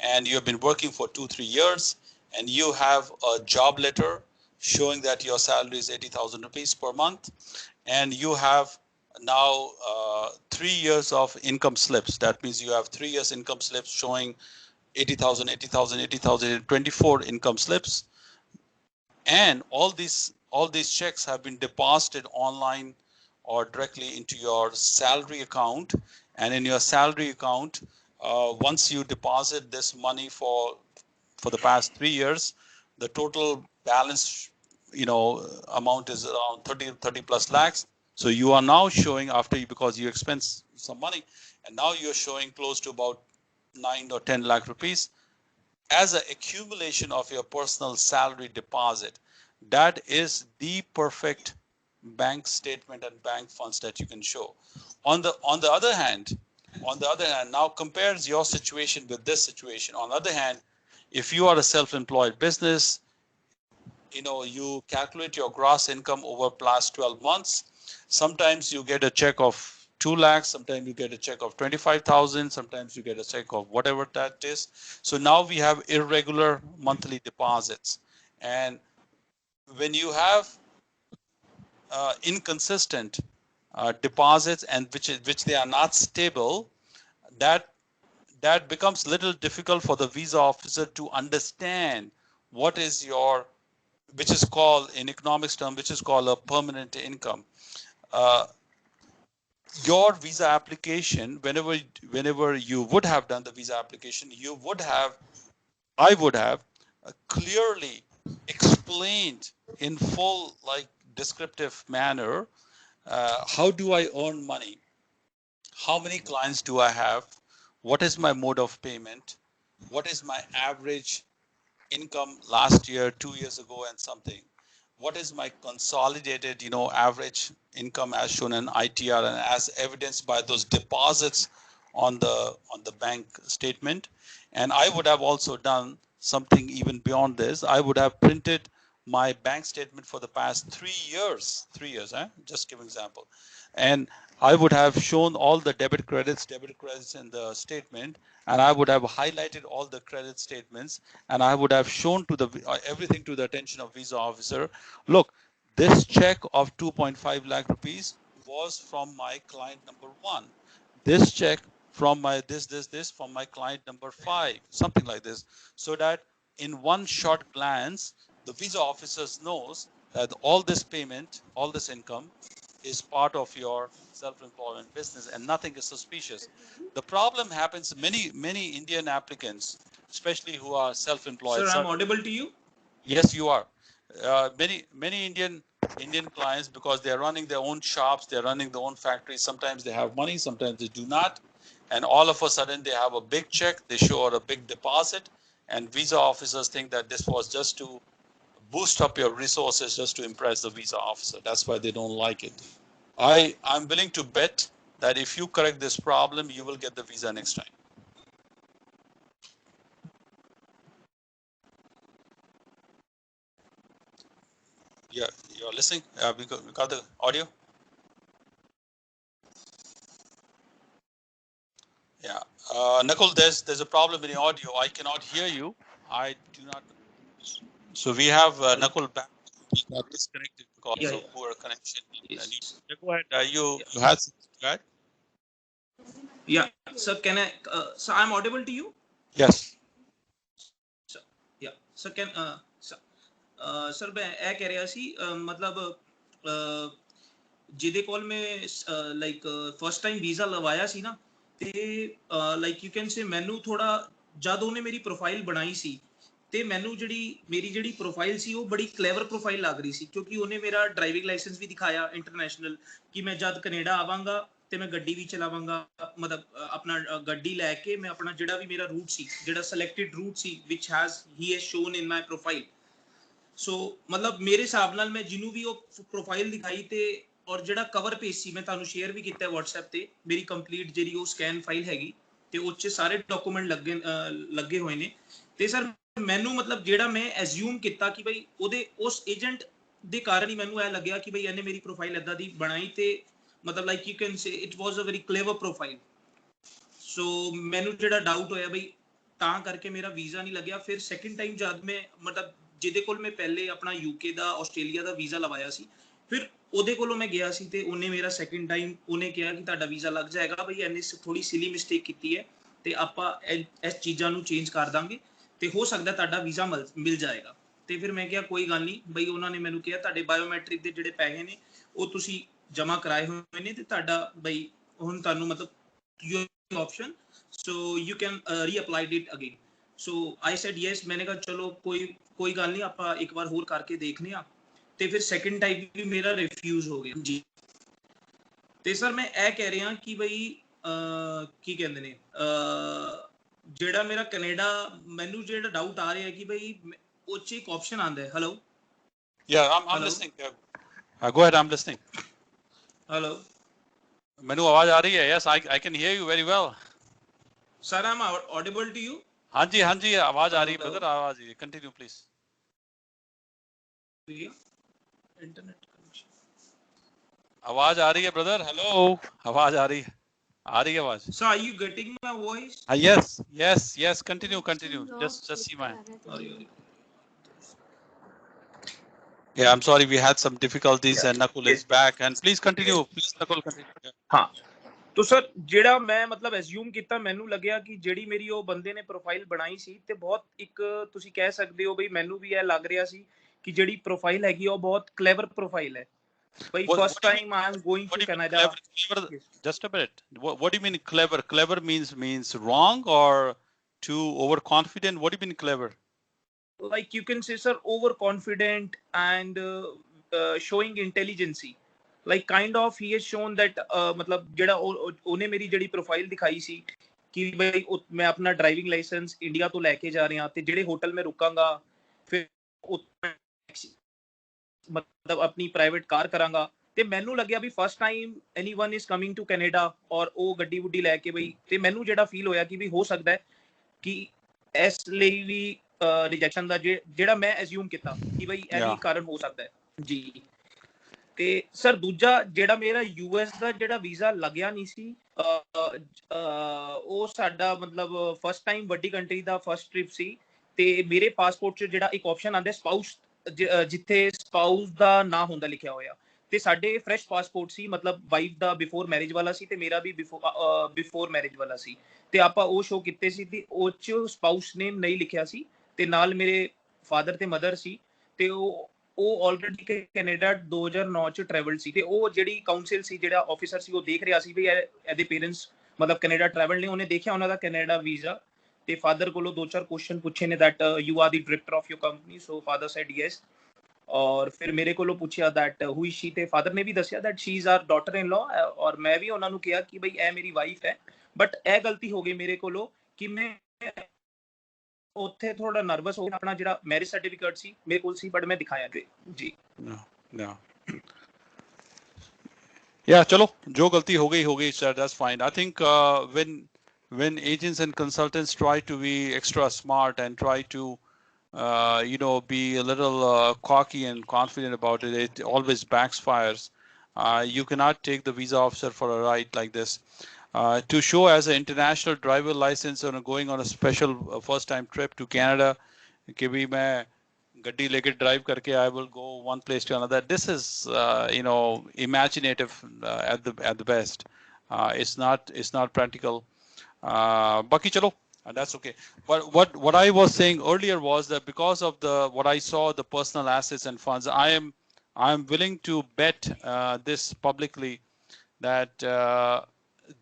and you have been working for 2-3 years, and you have a job letter showing that your salary is 80,000 rupees per month, and you have now 3 years of income slips. That means you have 3 years income slips showing 80,000, 80,000, 80,000, 24 income slips, and all these checks have been deposited online or directly into your salary account. And in your salary account, once you deposit this money for the past 3 years, the total balance amount is around 30 plus lakhs. So you are now showing, after you, because you expense some money, and now you're showing close to about 9 or 10 lakh rupees as an accumulation of your personal salary deposit. That is the perfect bank statement and bank funds that you can show. On the other hand, On the other hand, now compares your situation with this situation. On the other hand, if you are a self-employed business, you calculate your gross income over past 12 months. Sometimes you get a check of 2 lakhs, sometimes you get a check of 25,000, sometimes you get a check of whatever that is. So now we have irregular monthly deposits. And when you have inconsistent deposits and which they are not stable, that becomes little difficult for the visa officer to understand what is your, which is called in economics term, which is called a permanent income. Uh, your visa application, whenever you would have done the visa application, I would have clearly explained in full, like descriptive manner, how do I earn money? How many clients do I have? What is my mode of payment? What is my average income last year, 2 years ago, and something? What is my consolidated, average income as shown in ITR and as evidenced by those deposits on the bank statement? And I would have also done something even beyond this. I would have printed my bank statement for the past 3 years, just give an example. And I would have shown all the debit credits in the statement, and I would have highlighted all the credit statements, and I would have shown to everything to the attention of visa officer. Look, this check of 2.5 lakh rupees was from my client number 1. This check from my this from my client number 5, something like this, so that in one short glance, the visa officers knows that all this payment, all this income is part of your self-employment business and nothing is suspicious. The problem happens, many Indian applicants, especially who are self-employed. Sir, I'm audible to you? Yes, you are. Many Indian clients, because they are running their own shops, they are running their own factories. Sometimes they have money, sometimes they do not, and all of a sudden they have a big check. They show a big deposit, and visa officers think that this was just to boost up your resources, just to impress the visa officer. That's why they don't like it. I'm willing to bet that if you correct this problem, you will get the visa next time. Yeah, you're listening. We got the audio. Yeah, Nakul, there's a problem in the audio. I cannot hear you. I do not. So we have Nakul back. He got disconnected because of poor connection. Yes. Go ahead. You had something to add? Yeah. Sir, so I'm audible to you? Yes. Sir, yeah. Sir, sir ਮੈਂ ਇਹ ਕਹਿ ਰਿਹਾ ਸੀ ਮਤਲਬ ਜਿਹਦੇ ਕੋਲ ਮੈਂ like first time visa ਲਵਾਇਆ ਸੀ ਨਾ, ਤੇ ਲਾਈਕ ਯੂ ਕੈਨ ਸੇ ਮੈਨੂੰ ਥੋੜਾ ਜਦ ਉਹਨੇ ਮੇਰੀ ਪ੍ਰੋਫਾਈਲ ਬਣਾਈ ਸੀ, ਤੇ ਮੈਨੂੰ ਮੇਰੀ ਜਿਹੜੀ ਪ੍ਰੋਫਾਈਲ ਸੀ ਉਹ ਬੜੀ ਕਲੇਵਰ ਪ੍ਰੋਫਾਈਲ ਲੱਗ ਰਹੀ ਸੀ, ਕਿਉਂਕਿ ਉਹਨੇ ਮੇਰਾ ਡਰਾਈਵਿੰਗ ਲਾਇਸੈਂਸ ਵੀ ਦਿਖਾਇਆ ਇੰਟਰਨੈਸ਼ਨਲ, ਕਿ ਮੈਂ ਜਦ ਕੈਨੇਡਾ ਆਵਾਂਗਾ ਤੇ ਮੈਂ ਗੱਡੀ ਵੀ ਚਲਾਵਾਂਗਾ, ਮਤਲਬ ਆਪਣਾ ਗੱਡੀ ਲੈ ਕੇ ਮੈਂ ਆਪਣਾ ਜਿਹੜਾ ਵੀ ਮੇਰਾ ਰੂਟ ਸੀ, ਜਿਹੜਾ ਸਿਲੈਕਟਡ ਰੂਟ ਸੀ ਵਿਚ ਹੀ has shown in my profile. So ਮਤਲਬ ਮੇਰੇ ਹਿਸਾਬ ਨਾਲ ਮੈਂ ਜਿਹਨੂੰ ਵੀ ਉਹ ਪ੍ਰੋਫਾਈਲ ਦਿਖਾਈ, ਤੇ ਔਰ ਜਿਹੜਾ ਕਵਰ ਪੇਜ ਸੀ ਮੈਂ ਤੁਹਾਨੂੰ ਸ਼ੇਅਰ ਵੀ ਕੀਤਾ WhatsApp ਤੇ, ਮੇਰੀ ਕੰਪਲੀਟ ਜਿਹੜੀ ਉਹ ਸਕੈਨ ਫਾਈਲ ਹੈਗੀ, ਤੇ ਉਹ 'ਚ ਸਾਰੇ ਡਾਕੂਮੈਂਟ ਲੱਗੇ ਹੋਏ ਨੇ। ਤੇ ਸਰ ਮੈਨੂੰ ਮਤਲਬ ਜਿਹੜਾ ਮੈਂ ਐਜ਼ਿਊਮ ਕੀਤਾ ਕਿ ਬਈ ਉਹਦੇ ਉਸ ਏਜੰਟ ਦੇ ਕਾਰਨ ਹੀ ਮੈਨੂੰ ਇਹ ਲੱਗਿਆ ਕਿ ਬਈ ਇਹਨੇ ਮੇਰੀ ਪ੍ਰੋਫਾਈਲ ਏਦਾਂ ਦੀ ਬਣਾਈ, ਤੇ ਮਤਲਬ like you can say it was a very clever profile. So ਮੈਨੂੰ ਜਿਹੜਾ ਡਾਊਟ ਹੋਇਆ ਬਈ ਤਾਂ ਕਰਕੇ ਮੇਰਾ ਵੀਜ਼ਾ ਨਹੀਂ ਲੱਗਿਆ। ਫਿਰ ਸੈਕਿੰਡ ਟਾਈਮ ਜਦ ਮੈਂ ਮਤਲਬ ਜਿਹਦੇ ਕੋਲ ਮੈਂ ਪਹਿਲੇ ਆਪਣਾ UK ਦਾ ਆਸਟ੍ਰੇਲੀਆ ਦਾ ਵੀਜ਼ਾ ਲਵਾਇਆ ਸੀ, ਫਿਰ ਉਹਦੇ ਕੋਲੋਂ ਮੈਂ ਗਿਆ ਸੀ, ਤੇ ਉਹਨੇ ਮੇਰਾ ਸੈਕਿੰਡ ਟਾਈਮ ਉਹਨੇ ਕਿਹਾ ਕਿ ਤੁਹਾਡਾ ਵੀਜ਼ਾ ਲੱਗ ਜਾਏਗਾ ਬਈ, ਇਹਨੇ ਥੋੜੀ ਸਿਲੀ ਮਿਸਟੇਕ ਕੀਤੀ ਹੈ, ਤੇ ਆਪਾਂ ਇਸ ਚੀਜ਼ਾਂ ਨੂੰ ਚੇਂਜ ਕਰ ਦਾਂਗੇ, ਤੇ ਹੋ ਸਕਦਾ ਤੁਹਾਡਾ ਵੀਜ਼ਾ ਮਿਲ ਜਾਏਗਾ। ਤੇ ਫਿਰ ਮੈਂ ਕਿਹਾ ਕੋਈ ਗੱਲ ਨਹੀਂ ਬਈ, ਉਹਨਾਂ ਨੇ ਮੈਨੂੰ ਕਿਹਾ ਤੁਹਾਡੇ ਬਾਇਓਮੈਟ੍ਰਿਕ ਦੇ ਜਿਹੜੇ ਪੈਸੇ ਨੇ ਉਹ ਤੁਸੀਂ ਜਮ੍ਹਾਂ ਕਰਾਏ ਹੋਏ ਨੇ, ਤੇ ਤੁਹਾਡਾ ਬਈ ਹੁਣ ਤੁਹਾਨੂੰ ਮਤਲਬ option, so you can reapply it again. So I said yes, मैंने कहा चलो कोई ਗੱਲ ਨਹੀਂ, ਆਪਾਂ ਇੱਕ ਵਾਰ ਹੋਰ ਕਰਕੇ ਦੇਖਨੇ ਆ। ਤੇ ਫਿਰ ਸੈਕਿੰਡ ਟਾਈਮ ਵੀ ਮੇਰਾ ਰਿਫਿਊਜ਼ ਹੋ ਗਿਆ ਜੀ। ਤੇ ਸਰ ਮੈਂ ਇਹ ਕਹਿ ਰਿਹਾ ਕਿ ਬਈ ਕੀ ਕਹਿੰਦੇ ਨੇ, ਜਿਹੜਾ ਮੇਰਾ ਕੈਨੇਡਾ, ਮੈਨੂੰ ਜਿਹੜਾ ਡਾਊਟ ਆ ਰਿਹਾ ਕਿ ਬਈ ਉਹ 'ਚ ਇੱਕ ਆਪਸ਼ਨ ਆਉਂਦਾ ਹੈ। Hello Yeah, I'm listening. Go ahead, I'm listening. Hello मैनू आवाज आ रही है? Yes, I can hear you very well. Sir, I'm audible to you? हाँ जी आवाज आ रही है brother, आवाज आ रही है. Continue please. Internet connection. आवाज आ रही है brother. Hello. आवाज आ रही है आवाज. So are you getting my voice? Yes. Continue. Just see my. Yeah, I'm sorry we had some difficulties and Nakul is back and please continue. Please Nakul continue. Yeah. ਹਾਂ ਤੋ sir ਜਿਹੜਾ ਮੈਂ ਮਤਲਬ ਐਜ਼ਿਊਮ ਕੀਤਾ ਮੈਨੂੰ ਲੱਗਿਆ ਕਿ ਜਿਹੜੀ ਮੇਰੀ ਉਹ ਬੰਦੇ ਨੇ ਪ੍ਰੋਫਾਈਲ ਬਣਾਈ ਸੀ ਤੇ ਬਹੁਤ ਇੱਕ ਤੁਸੀਂ ਕਹਿ ਸਕਦੇ ਹੋ ਬਈ ਮੈਨੂੰ ਵੀ ਇਹ ਲੱਗ ਰਿਹਾ ਸੀ ਕਿ ਜਿਹੜੀ ਪ੍ਰੋਫਾਈਲ ਹੈਗੀ ਉਹ ਬਹੁਤ ਕਲੇਵਰ ਪ੍ਰੋਫਾਈਲ ਹੈ ਬਈ first time I am going to Canada. Just a minute. What do you mean clever? Clever means wrong or too overconfident? What do you mean clever? Like you can say sir overconfident and showing intelligence. Like kind of he has shown that मतलब ਜਿਹੜਾ ਉਹਨੇ ਮੇਰੀ ਜਿਹੜੀ profile ਦਿਖਾਈ ਸੀ ਕਿ ਬਈ ਮੈਂ ਆਪਣਾ ਡਰਾਈਵਿੰਗ ਲਾਇਸੈਂਸ ਇੰਡੀਆ ਤੋਂ ਲੈ ਕੇ ਜਾ ਰਿਹਾ ਤੇ ਜਿਹੜੇ ਹੋਟਲ ਮੈਂ ਰੁਕਾਂਗਾ ਫਿਰ ਮਤਲਬ ਆਪਣੀ ਪ੍ਰਾਈਵੇਟ ਕਾਰ ਕਰਾਂਗਾ ਤੇ ਮੈਨੂੰ ਲੱਗਿਆ ਵੀ first time anyone is coming to Canada ਔਰ ਉਹ ਗੱਡੀ ਗੁੱਡੀ ਲੈ ਕੇ ਬਈ ਤੇ ਮੈਨੂੰ ਜਿਹੜਾ ਫੀਲ ਹੋਇਆ ਕਿ ਵੀ ਹੋ ਸਕਦਾ ਹੈ ਕਿ ਇਸ ਲਈ ਵੀ ਰਿਜੈਕਸ਼ਨ ਦਾ ਜਿਹੜਾ ਮੈਂ ਐਜ਼ਿਊਮ ਕੀਤਾ ਕਿ ਬਈ ਇਹ ਵੀ ਕਾਰਨ ਹੋ ਸਕਦਾ ਹੈ ਜੀ. ਤੇ ਸਰ ਦੂਜਾ ਜਿਹੜਾ ਮੇਰਾ ਯੂਐਸ ਦਾ ਜਿਹੜਾ ਵੀਜ਼ਾ ਲੱਗਿਆ ਨਹੀਂ ਸੀ ਉਹ ਸਾਡਾ ਮਤਲਬ ਫਸਟ ਟਾਈਮ ਵੱਡੀ ਕੰਟਰੀ ਦਾ ਫਸਟ ਟ੍ਰਿਪ ਸੀ ਤੇ ਮੇਰੇ ਪਾਸਪੋਰਟ 'ਚ ਜਿਹੜਾ ਇੱਕ ਆਪਸ਼ਨ ਆਉਂਦਾ ਸਪਾਊਸ ਜਿੱਥੇ ਸਪਾਊਸ ਦਾ ਨਾਂ ਹੁੰਦਾ ਲਿਖਿਆ ਹੋਇਆ ਤੇ ਸਾਡੇ ਫਰੈਸ਼ ਪਾਸਪੋਰਟ ਸੀ ਮਤਲਬ ਵਾਈਫ ਦਾ ਬਿਫੋਰ ਮੈਰਿਜ ਵਾਲਾ ਸੀ ਤੇ ਮੇਰਾ ਵੀ ਬਿਫੋਰ ਮੈਰਿਜ ਵਾਲਾ ਸੀ ਤੇ ਆਪਾਂ ਉਹ ਸ਼ੋ ਕੀਤੇ ਸੀ ਤੇ ਉਹ 'ਚ ਸਪਾਊਸ ਨੇਮ ਨਹੀਂ ਲਿਖਿਆ ਸੀ ਤੇ ਨਾਲ ਮੇਰੇ ਫਾਦਰ ਤੇ ਮਦਰ ਸੀ ਤੇ ਉਹ ਆਲਰੇਡੀ ਕੈਨੇਡਾ 2009 ਚ ਟਰੈਵਲਡ ਸੀ ਤੇ ਉਹ ਜਿਹੜੀ ਕਾਉਂਸਲ ਸੀ ਜਿਹੜਾ ਆਫੀਸਰ ਸੀ ਉਹ ਦੇਖ ਰਿਹਾ ਸੀ ਵੀ ਇਹਦੇ ਪੇਰੈਂਟਸ ਮਤਲਬ ਕੈਨੇਡਾ ਟਰੈਵਲ ਨੇ ਉਹਨੇ ਦੇਖਿਆ ਉਹਨਾਂ ਦਾ ਕੈਨੇਡਾ ਵੀਜ਼ਾ ਤੇ ਫਾਦਰ ਕੋਲੋਂ 2-4 ਕੁਐਸਚਨ ਪੁੱਛੇ ਨੇ that you are the director of your company so father said yes ਔਰ ਫਿਰ ਮੇਰੇ ਕੋਲੋਂ ਪੁੱਛਿਆ that who is she ਤੇ ਫਾਦਰ ਨੇ ਵੀ ਦੱਸਿਆ that she is our daughter in law ਔਰ ਮੈਂ ਵੀ ਉਹਨਾਂ ਨੂੰ ਕਿਹਾ ਕਿ ਬਈ ਇਹ ਮੇਰੀ ਵਾਈਫ ਹੈ ਬਟ ਇਹ ਗਲਤੀ ਹੋ ਗਈ ਮੇਰੇ ਕੋਲੋਂ ਕਿ ਮੈਂ ਉੱਥੇ ਥੋੜਾ ਨਰਵਸ ਹੋ ਗਿਆ ਆਪਣਾ ਜਿਹੜਾ ਮੈਰਿਜ ਸਰਟੀਫਿਕੇਟ ਸੀ ਮੇਰੇ ਕੋਲ ਸੀ ਬਟ ਮੈਂ ਦਿਖਾਇਆ ਜੀ. No. Yeah, chalo, jo galti ho gayi sir, that's fine. I think when agents and consultants try to be extra smart and try to be a little cocky and confident about it, it always backfires. You cannot take the visa officer for a ride like this. To show as an international driver license or going on a special first time trip to Canada, कि भी मैं गड्डी लेके drive करके I will go one place to another. This is imaginative at the best. It's not practical. बाकी चलो, that's okay. But what I was saying earlier was that because of what I saw, the personal assets and funds, I am willing to bet this publicly that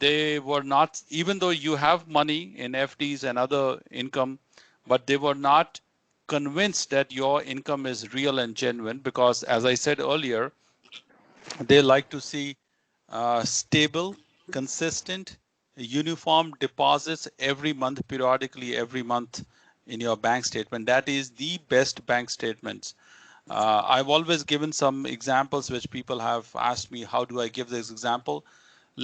they were not, even though you have money in FDs and other income, but they were not convinced that your income is real and genuine, because as I said earlier, they like to see stable, consistent, uniform deposits every month, periodically every month in your bank statement. That is the best bank statements. I've always given some examples which people have asked me, how do I give this example?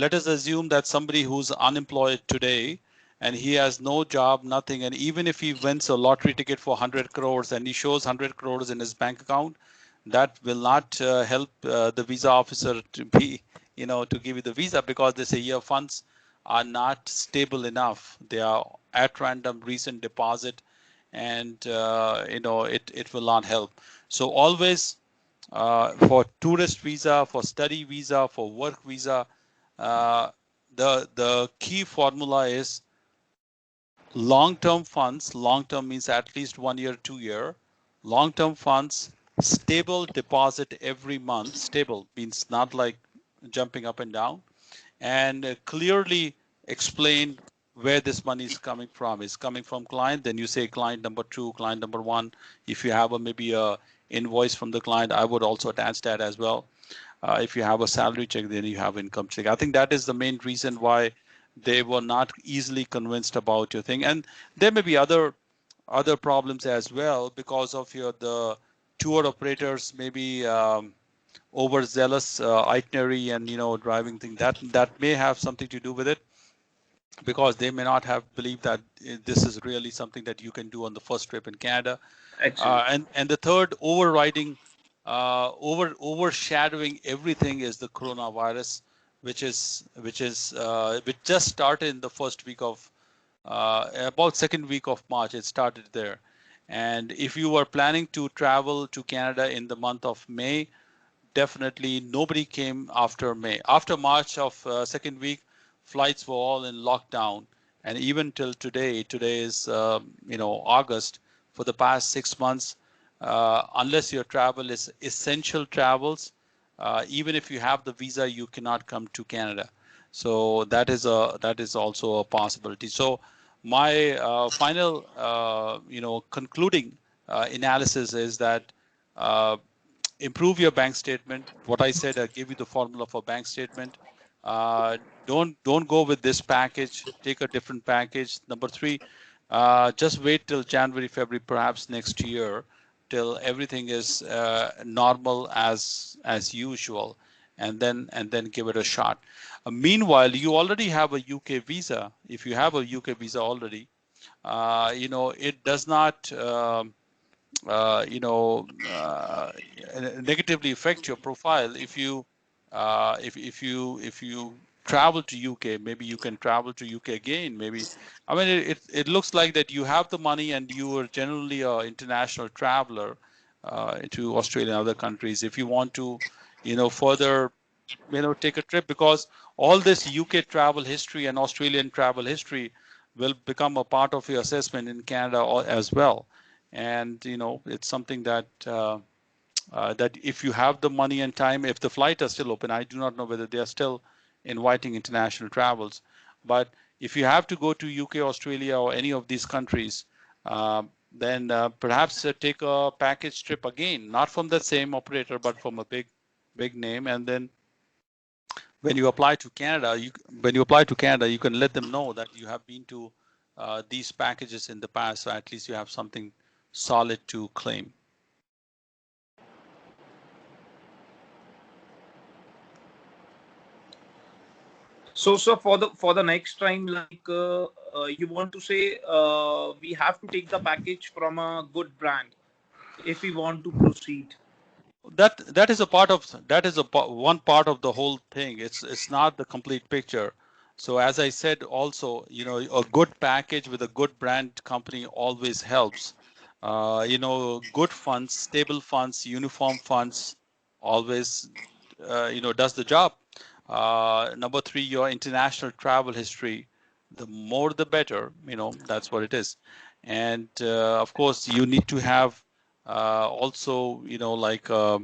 Let us assume that somebody who's unemployed today and he has no job, nothing, and even if he wins a lottery ticket for 100 crores and he shows 100 crores in his bank account, that will not help the visa officer to be, to give you the visa, because they say your funds are not stable enough. They are at random recent deposit, and it will not help. So always for tourist visa, for study visa, for work visa, the key formula is long-term funds. Long-term means at least 1 year, 2 year. Long-term funds, stable deposit every month. Stable means not like jumping up and down, and clearly explain where this money is coming from. It's coming from client, then you say client number 2, client number 1. If you have maybe a invoice from the client, I would also attach that as well. If you have a salary check, then you have income check. I think that is the main reason why they were not easily convinced about your thing. And there may be other problems as well, because of the tour operators maybe overzealous itinerary and driving thing. That may have something to do with it, because they may not have believed that this is really something that you can do on the first trip in Canada. Excellent. And the third overriding, overshadowing everything is the coronavirus, which just started in the first week of about second week of March. It started there. And if you were planning to travel to Canada in the month of May, definitely nobody came after May. After March of second week, flights were all in lockdown. And even till today is August. For the past 6 months, unless your travel is essential travels, even if you have the visa, you cannot come to Canada. So that is also a possibility. So my final concluding analysis is that improve your bank statement. What I said, I gave you the formula for bank statement. Uh, don't go with this package. Take a different package. Number three, just wait till January, February, perhaps next year, till everything is normal as usual, and then give it a shot. Meanwhile, you already have a UK visa. If you have a UK visa already, it does not. Negatively affect your profile. If you travel to UK, maybe you can travel to UK again. Maybe, I mean, it looks like that you have the money and you are generally an international traveler to Australia and other countries. If you want to, further, take a trip, because all this UK travel history and Australian travel history will become a part of your assessment in Canada as well. And it's something that that if you have the money and time, if the flights are still open, I do not know whether they are still inviting international travels, but if you have to go to UK, Australia, or any of these countries, then perhaps take a package trip again, not from the same operator, but from a big name. And then when you apply to Canada, you can let them know that you have been to these packages in the past, so at least you have something solid to claim. So for the next time, like you want to say, we have to take the package from a good brand if we want to proceed. That is a part of one part of the whole thing. It's not the complete picture. So as I said, also, a good package with a good brand company always helps. Good funds, stable funds, uniform funds always does the job. Number three, your international travel history, the more the better. That's what it is. And of course, you need to have also, like a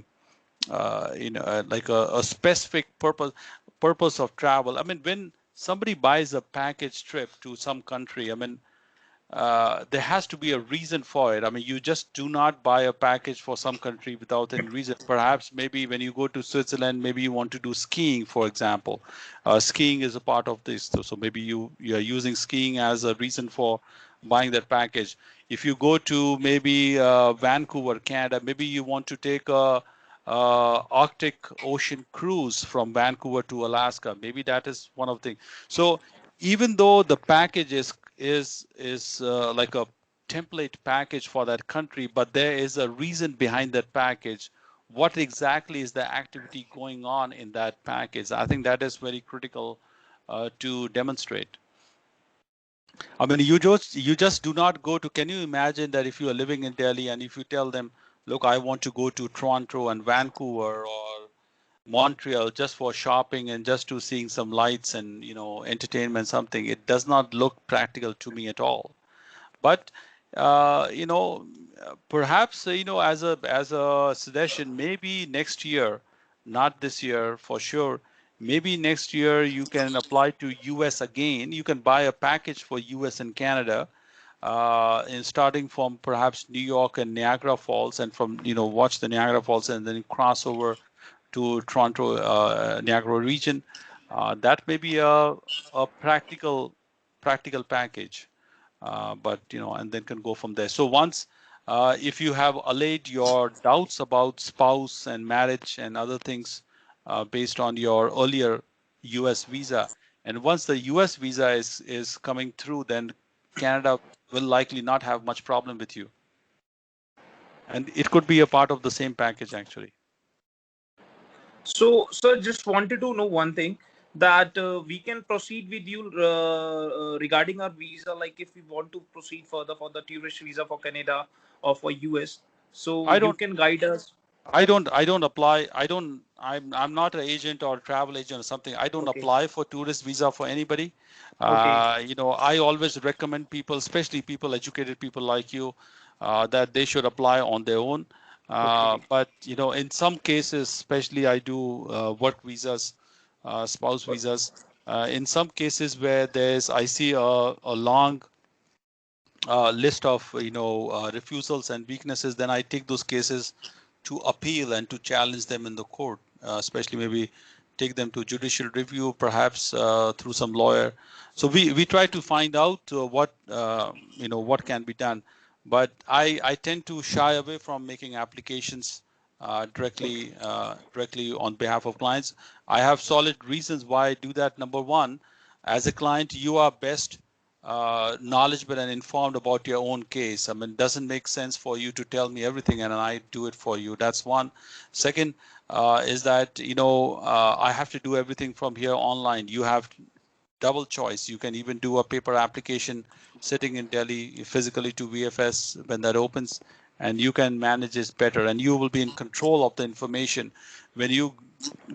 specific purpose of travel. I mean, when somebody buys a package trip to some country, I mean, there has to be a reason for it. I mean, you just do not buy a package for some country without any reason. Perhaps maybe when you go to Switzerland, maybe you want to do skiing, for example. Skiing is a part of this, so maybe you are using skiing as a reason for buying that package. If you go to maybe Vancouver, Canada, maybe you want to take a Arctic Ocean cruise from Vancouver to Alaska. Maybe that is one of the things. So even though the package is like a template package for that country, but there is a reason behind that package. What exactly is the activity going on in that package? I think that is very critical to demonstrate. I mean, you just do not go to. Can you imagine that if you are living in Delhi and if you tell them, look, I want to go to Toronto and Vancouver or Montreal just for shopping and just to seeing some lights and entertainment, something, it does not look practical to me at all. But perhaps as a suggestion, maybe next year, not this year for sure. Maybe next year you can apply to US again. You can buy a package for US and Canada, in starting from perhaps New York and Niagara Falls, and from watch the Niagara Falls and then cross over to Toronto, Niagara region. That may be a practical package, but and then can go from there. So once if you have allayed your doubts about spouse and marriage and other things based on your earlier US visa, and once the US visa is coming through, then Canada will likely not have much problem with you. And it could be a part of the same package actually. So, sir, just wanted to know one thing, that we can proceed with you regarding our visa. Like, if we want to proceed further for the tourist visa for Canada or for US, so I you don't can guide us. I don't apply. I'm not an agent or travel agent or something. I don't Okay. apply for tourist visa for anybody. Okay. I always recommend people, especially people, educated people like you, that they should apply on their own. Okay. But in some cases, especially I do work visas, spouse visas. In some cases where I see a long list of refusals and weaknesses, then I take those cases to appeal and to challenge them in the court, especially maybe take them to judicial review, perhaps through some lawyer. So we try to find out what can be done. But I tend to shy away from making applications directly on behalf of clients. I have solid reasons why I do that. Number one, as a client, you are best knowledgeable and informed about your own case. I mean, it doesn't make sense for you to tell me everything and I do it for you. That's one. Second is that, I have to do everything from here online. You have double choice. You can even do a paper application sitting in Delhi physically to VFS when that opens, and you can manage this better, and you will be in control of the information. When you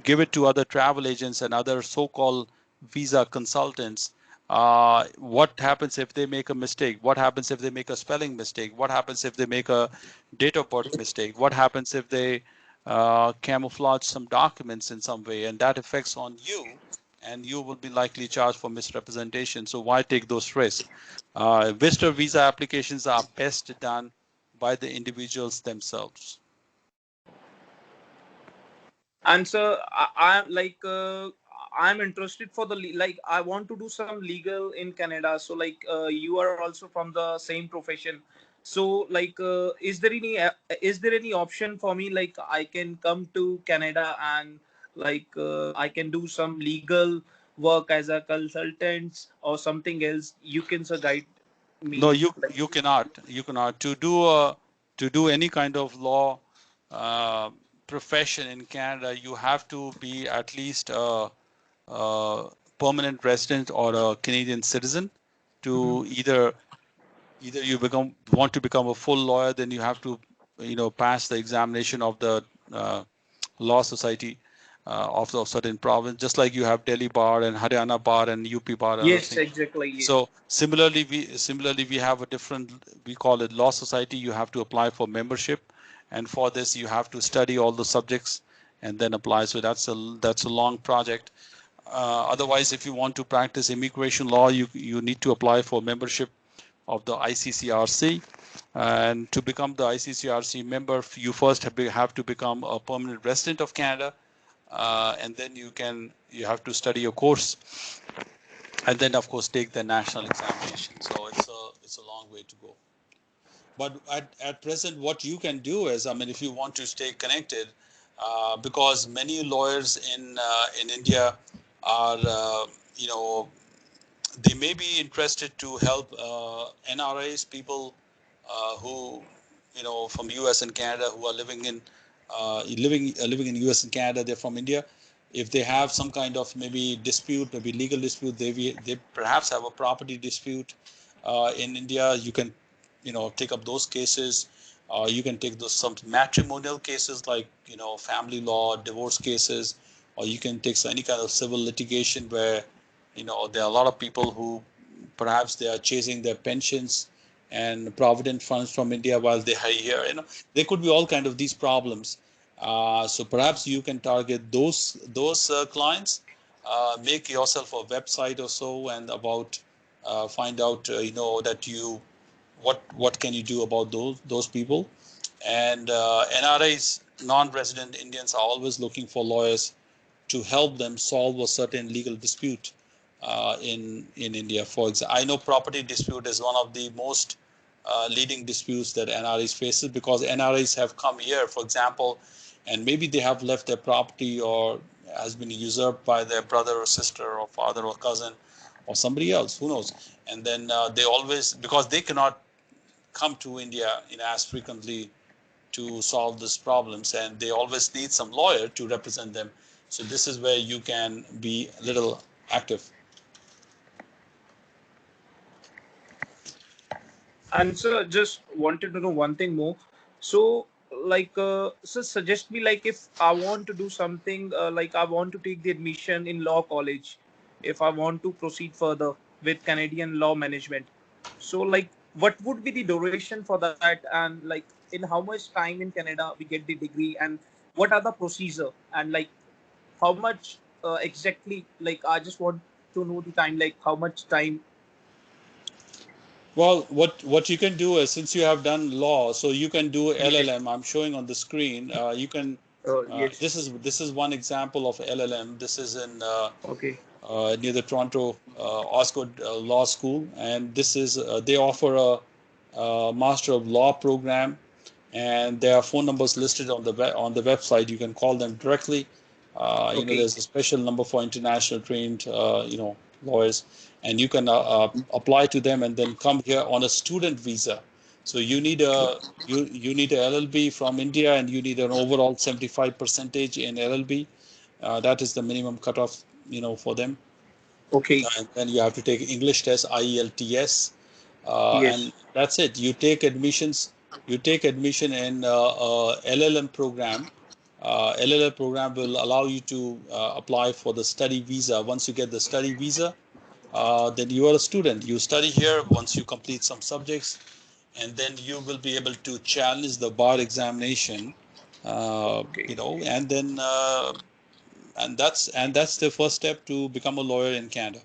give it to other travel agents and other so-called visa consultants, what happens if they make a mistake? What happens if they make a spelling mistake? What happens if they make a date of birth mistake? What happens if they camouflage some documents in some way, and that affects on you, and you will be likely charged for misrepresentation. So why take those risks? Visitor visa applications are best done by the individuals themselves. And sir, I'm like, I'm interested for the like, I want to do some legal in Canada. So like, you are also from the same profession. So like, is there any option for me, like I can come to Canada and like, I can do some legal work as a consultant or something else? You can, sir, guide No, me. you cannot. You cannot to do any kind of law uh, profession in Canada. You have to be at least a permanent resident or a Canadian citizen Mhm. to either you want to become a full lawyer, then you have to pass the examination of the uh, law society of the certain province, just like you have Delhi bar and Haryana bar and UP bar and other Yes, things. exactly. Yes. So similarly we have a different, we call it law society. You have to apply for membership, and for this you have to study all the subjects and then apply. So that's a long project. Otherwise, if you want to practice immigration law, you need to apply for membership of the ICCRC. And to become the ICCRC member, you first have to become a permanent resident of Canada, and then you have to study a course, and then of course take the national examination. So it's a long way to go. But at present, what you can do is, I mean, if you want to stay connected, because many lawyers in India are, they may be interested to help NRIs, people who, from US and Canada, who are living in US and Canada. They're from India. If they have some kind of maybe dispute, maybe legal dispute, they perhaps have a property dispute in India. You can take up those cases. You can take those some matrimonial cases like family law, divorce cases, or you can take any kind of civil litigation where there are a lot of people who perhaps they are chasing their pensions and provident funds from India while they are here. There could be all kind of these problems. So perhaps you can target those clients. Make yourself a website or so, and about find out that what can you do about those people. And NRIs, non-resident Indians, are always looking for lawyers to help them solve a certain legal dispute in India. For example, I know property dispute is one of the most leading disputes that NRIs faces, because NRIs have come here, for example, and maybe they have left their property or has been usurped by their brother or sister or father or cousin or somebody else, who knows. And then they always, because they cannot come to India as frequently to solve these problems, and they always need some lawyer to represent them. So this is where you can be a little active. And sir, just wanted to know one thing more. So, so suggest me, like, if I want to do something, like I want to take the admission in law college, if I want to proceed further with Canadian law management. So, like, what would be the duration for that, and like, in how much time in Canada we get the degree, and what are the procedure, and like, how much exactly? Like, I just want to know the time, like, how much time. Well, what you can do is, since you have done law, so you can do Yes. LLM. I'm showing on the screen. You can. Yes. This is one example of LLM. This is in Okay. near the Toronto Osgood Law School, and this is they offer a Master of Law program, and there are phone numbers listed on the website. You can call them directly. Okay. There's a special number for international trained lawyers, and you can apply to them and then come here on a student visa. So you need a LLB from India, and you need an overall 75 percentage in LLB. That is the minimum cutoff, for them. Okay. And then you have to take English test, IELTS, and Yes. that's it. You take admissions. You take admission in LLM program. LLM program will allow you to apply for the study visa. Once you get the study visa, then you are a student. You study here. Once you complete some subjects, and then you will be able to challenge the bar examination. Okay. And that's the first step to become a lawyer in Canada.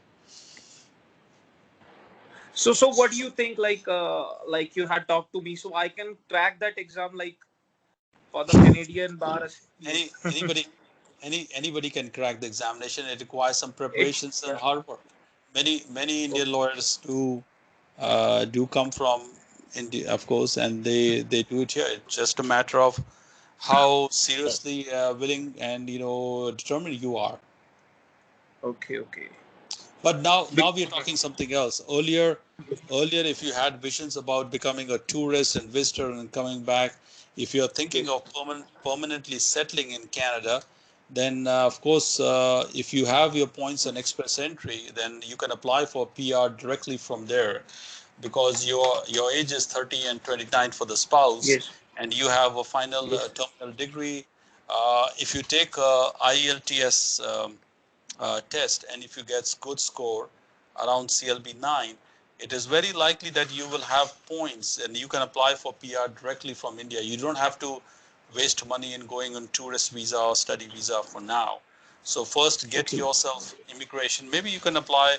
So what do you think? Like you had talked to me, so I can crack that exam, like for the Canadian bar. Yes. Any anybody anybody can crack the examination. It requires some It's preparations and yeah. hard work. Many Indian Okay. lawyers do come from India, of course, and they do it here. It's just a matter of how seriously willing and determined you are. Okay. Okay. But now Be- we are talking something else. Earlier, if you had visions about becoming a tourist and visitor and coming back, if you're thinking yes. of permanently settling in Canada, then of course, if you have your points on express entry, then you can apply for PR directly from there, because your age is 30 and 29 for the spouse, Yes. and you have a final Yes. terminal degree. If you take IELTS test, and if you get good score around CLB 9, it is very likely that you will have points and you can apply for PR directly from India. You don't have to waste money in going on tourist visa or study visa for now. So first get Okay. yourself immigration. Maybe you can apply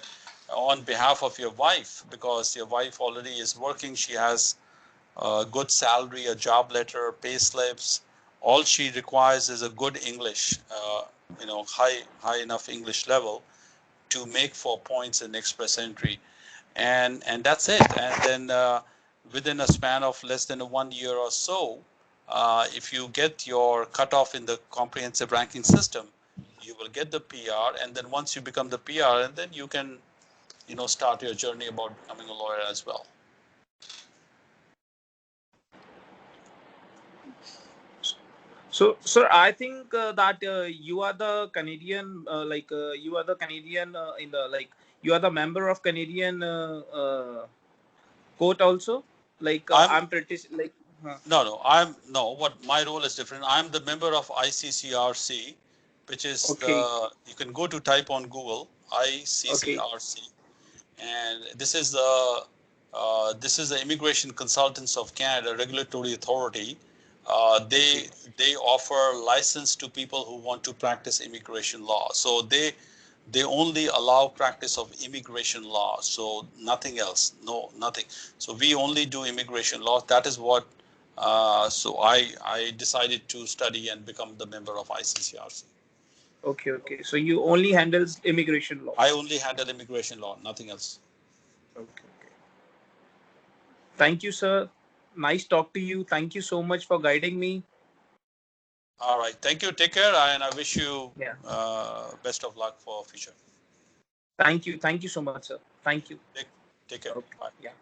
on behalf of your wife, because your wife already is working. She has a good salary, a job letter, pay slips. All she requires is a good English, high enough English level to make 4 points in express entry, and that's it. And then within a span of less than 1 year or so, if you get your cutoff in the comprehensive ranking system, you will get the PR. And then once you become the PR, and then you can, start your journey about becoming a lawyer as well. So, sir, I think that you are the Canadian, you are the Canadian in the like you are the member of Canadian court also. I'm I'm pretty like. No, I'm no. What my role is different. I'm the member of Iccrc, which is Okay. you can go to type on Google Okay. Iccrc, and this is the Immigration Consultants of Canada regulatory authority. They Okay. they offer license to people who want to practice immigration law. So they only allow practice of immigration law, so nothing else, no, nothing. So we only do immigration law. That is what. So I decided to study and become the member of Iccrc. Okay. Okay. So you only handles immigration I laws. only handle immigration law, nothing else. Okay. Okay. Thank you, sir. Nice talk to you. Thank you so much for guiding me. All right. Thank you. Take care, and I wish you Yeah. best of luck for future. Thank you. Thank you so much, sir. Thank you. Take care. Okay. Bye. Yeah.